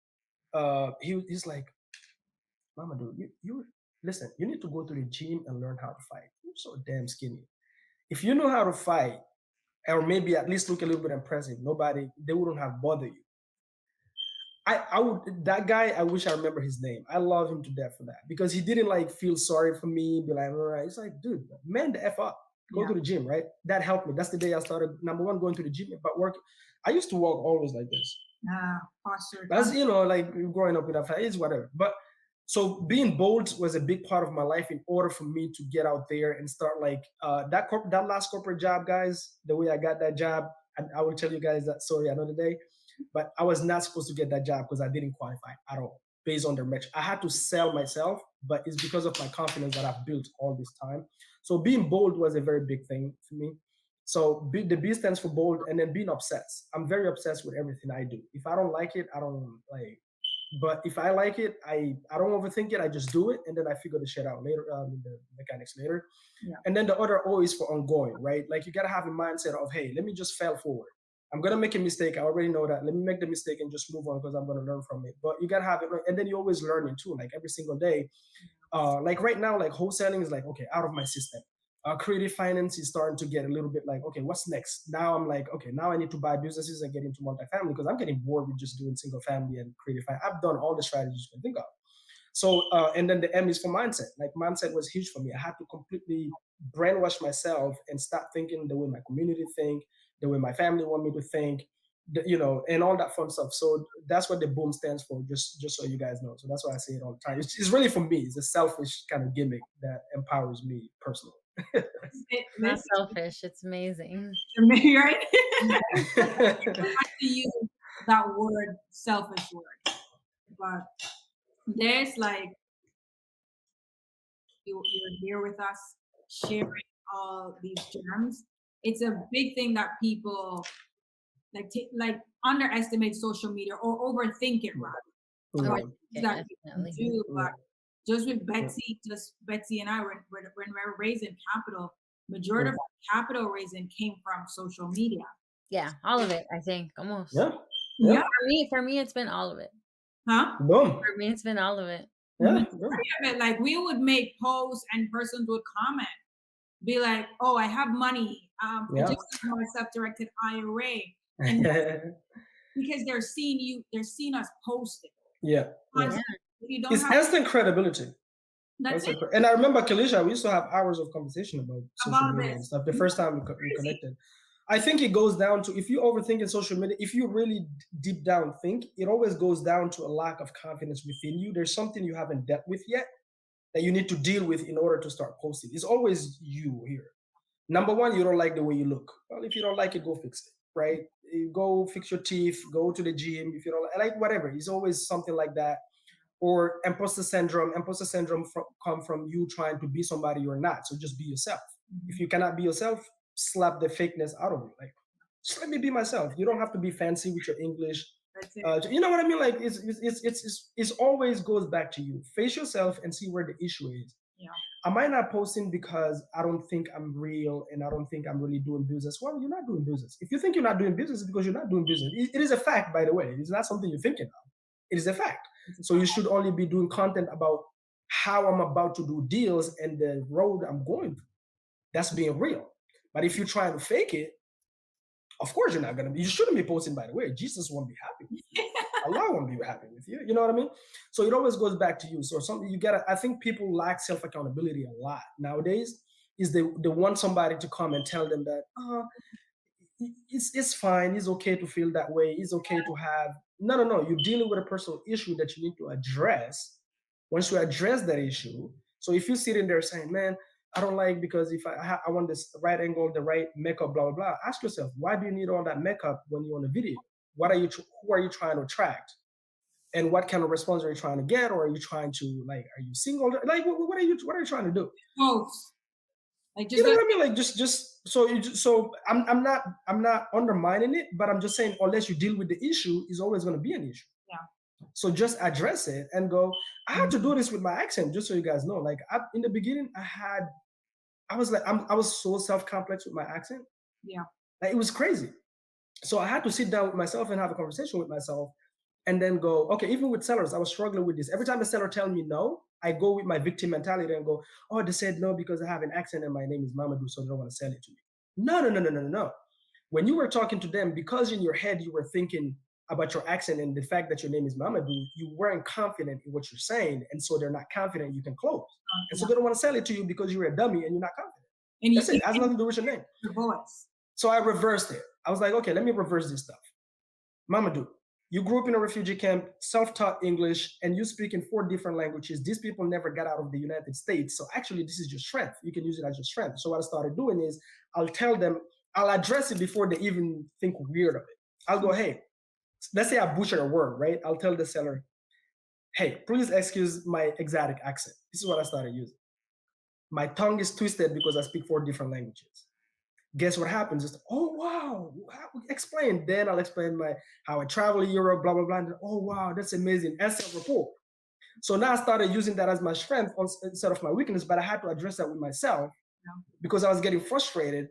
He's like, Mamadou, you listen, you need to go to the gym and learn how to fight. You're so damn skinny. If you know how to fight, or maybe at least look a little bit impressive, they wouldn't have bothered you. I would that guy. I wish I remember his name. I love him to death for that because he didn't like feel sorry for me. Be like, all right. It's like, dude, man, the f up. Go Yeah. to the gym, right? That helped me. That's the day I started. Number one, going to the gym, but work. I used to walk always like this. Posture. That's like growing up with a it's whatever. But so being bold was a big part of my life in order for me to get out there and start like that last corporate job, guys. The way I got that job, and I will tell you guys that story another day. But I was not supposed to get that job because I didn't qualify at all based on the metric. I had to sell myself, but it's because of my confidence that I've built all this time. So being bold was a very big thing for me. So the B stands for bold, and then being obsessed. I'm very obsessed with everything I do. If I don't like it, I don't like. But if I like it, I don't overthink it. I just do it, and then I figure the shit out later, the mechanics later. Yeah. And then the other O is for ongoing, right? Like you gotta have a mindset of, hey, let me just fail forward. I'm gonna make a mistake. I already know that. Let me make the mistake and just move on because I'm gonna learn from it. But you gotta have it, and then you're always learning too. Like every single day, like right now, like wholesaling is like okay, out of my system. Creative finance is starting to get a little bit like, okay, what's next? Now I'm like, okay, now I need to buy businesses and get into multifamily because I'm getting bored with just doing single family and creative finance. I've done all the strategies you can think of. So, and then the M is for mindset. Like mindset was huge for me. I had to completely brainwash myself and stop thinking the way my community think, the way my family want me to think, and all that fun stuff. So that's what the boom stands for. Just so you guys know. So that's why I say it all the time. It's really for me. It's a selfish kind of gimmick that empowers me personally. Not selfish. It's amazing. Right? I to use that word, selfish word, but there's like you're here with us sharing all these gems. It's a big thing that people like underestimate social media or overthink it rather. Right? That people Definitely. do, but just with Yeah. Betzy and I, when we were raising capital, majority of our capital raising came from social media. Yeah, all of it, I think, almost. Yeah. Yeah. For me, it's been all of it. Huh? Boom. For me, it's been all of it. Yeah. Like we would make posts and persons would comment, be like, "Oh, I have money. I Yeah. just got my self-directed IRA," and because they're seeing us post it. Yeah. Yeah. If you don't It's have, instant credibility. that's it. And I remember Kalisha, we used to have hours of conversation about social About media and this. stuff. The first time we connected, I think it goes down to if you overthink in social media, if you really deep down think, it always goes down to a lack of confidence within you. There's something you haven't dealt with yet that you need to deal with in order to start posting. It's always you here. Number one, you don't like the way you look. Well, if you don't like it, go fix it, right? You go fix your teeth, go to the gym. If you don't like whatever, it's always something like that. Or imposter syndrome. Imposter syndrome come from you trying to be somebody you're not. So just be yourself. If you cannot be yourself, slap the fakeness out of you. Like, just let me be myself. You don't have to be fancy with your English. That's it. You know what I mean? Like, it's always goes back to you. Face yourself and see where the issue is. Yeah. Am I not posting because I don't think I'm real and I don't think I'm really doing business? Well, you're not doing business. If you think you're not doing business, it's because you're not doing business. It is a fact, by the way. It's not something you're thinking of. It is a fact. So you should only be doing content about how I'm about to do deals and the road I'm going through. That's being real. But if you're trying to fake it, of course you're not gonna be. You shouldn't be posting, by the way. Jesus won't be happy with you. Allah won't be happy with you. You know what I mean? So it always goes back to you. So something you gotta. I think people lack self accountability a lot nowadays. Is they want somebody to come and tell them that it's fine. It's okay to feel that way. It's okay to have no. You're dealing with a personal issue that you need to address. Once you address that issue, so if you're sitting there saying, "Man, I don't like because if I want this right angle, the right makeup, blah blah blah," ask yourself, why do you need all that makeup when you're on a video? Who are you trying to attract? And what kind of response are you trying to get? Or are you trying to like? Are you single? Like, what are you trying to do? Post. Like You just know go. what I mean? Like just so so I'm not undermining it, but I'm just saying unless you deal with the issue, it's always going to be an issue. Yeah. So just address it and go. I had to Mhm. do this with my accent, just so you guys know. Like in the beginning, I was like, I was so self complex with my accent. Yeah. Like it was crazy. So I had to sit down with myself and have a conversation with myself, and then go, okay. Even with sellers, I was struggling with this. Every time a seller tell me no, I go with my victim mentality and go, oh, they said no because I have an accent and my name is Mamadou, so they don't want to sell it to me. No, no, no, no, no, no, no. When you were talking to them, because in your head you were thinking about your accent and the fact that your name is Mamadou, you weren't confident in what you're saying, and so they're not confident you can close, and so Yeah. they don't want to sell it to you because you're a dummy and you're not confident. And That's it. you It has nothing to do with your name. your voice. So I reversed it. I was like, okay, let me reverse this stuff. Mamadou, you grew up in a refugee camp, self-taught English, and you speak in 4 different languages. These people never got out of the United States. So actually, this is your strength. You can use it as your strength. So what I started doing is I'll tell them, I'll address it before they even think weird of it. I'll go, hey, let's say I butcher a word, right? I'll tell the seller, hey, please excuse my exotic accent. This is what I started using. My tongue is twisted because I speak 4 different languages. Guess what happens? It's, oh wow, explain. Then I'll explain my how I travel Europe, blah blah blah. And, oh wow, that's amazing. And self-report. So now I started using that as my strength instead of my weakness, but I had to address that with myself Yeah. because I was getting frustrated.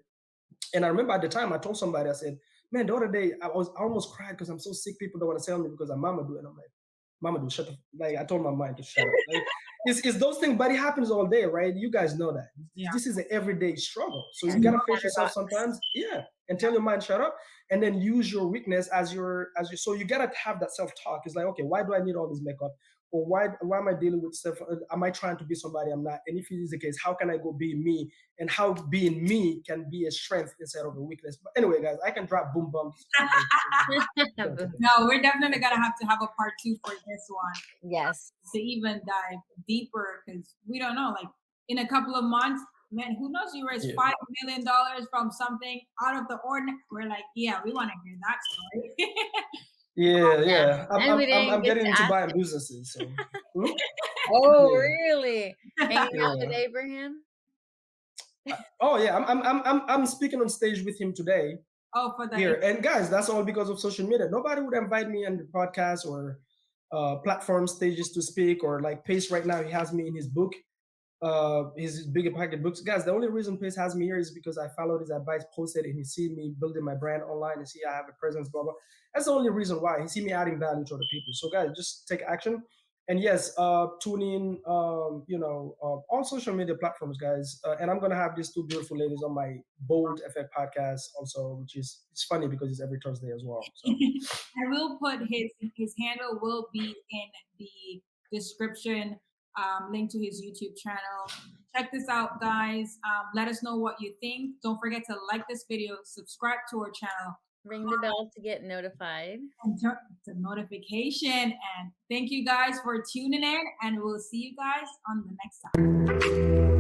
And I remember at the time I told somebody, I said, man, the other day I almost cried because I'm so sick. People don't want to sell me because I'm Mamadou. And I'm like, Mamadou, shut the like I told my mind to shut up. Like it's those things, but it happens all day, right? You guys know that. Yeah. This is an everyday struggle. So Yeah, you no gotta force matter yourself what. sometimes, yeah, and tell your mind shut up, and then use your weakness as your so you gotta have that self-talk. It's like, okay, why do I need all this makeup? Or why am I dealing with stuff? Am I trying to be somebody I'm not? And if it is the case, how can I go be me? And how being me can be a strength instead of a weakness. But anyway, guys, I can drop boom bumps. No, we're definitely gonna have to have a part two for this one Yes. to even dive deeper because we don't know. Like in a couple of months, man, who knows? You raise Yeah. $5 million from something out of the ordinary. We're like, yeah, we want to hear that story. Yeah, Yeah. yeah. And we I'm didn't get getting to into ask buying it. businesses. So hmm? Oh, Yeah, really? Hanging out with yeah. Abraham? Oh yeah, I'm speaking on stage with him today Oh, for the here, and guys, that's all because of social media. Nobody would invite me on the podcast or platform stages to speak, or like Pace right now, he has me in his book, his bigger packet books. Guys, the only reason Pace has me here is because I followed his advice, posted, and he see me building my brand online, and see I have a presence, blah blah. That's the only reason why he see me adding value to other people. So guys, just take action. And yes, tune in, on social media platforms, guys. And I'm gonna have these two beautiful ladies on my Bold Effect podcast also, which is it's funny because it's every Thursday as well. So I will put his handle will be in the description, link to his YouTube channel. Check this out, guys. Let us know what you think. Don't forget to like this video, subscribe to our channel, Ring the bell to get notified. and turn the notification. And thank you guys for tuning in, and we'll see you guys on the next time.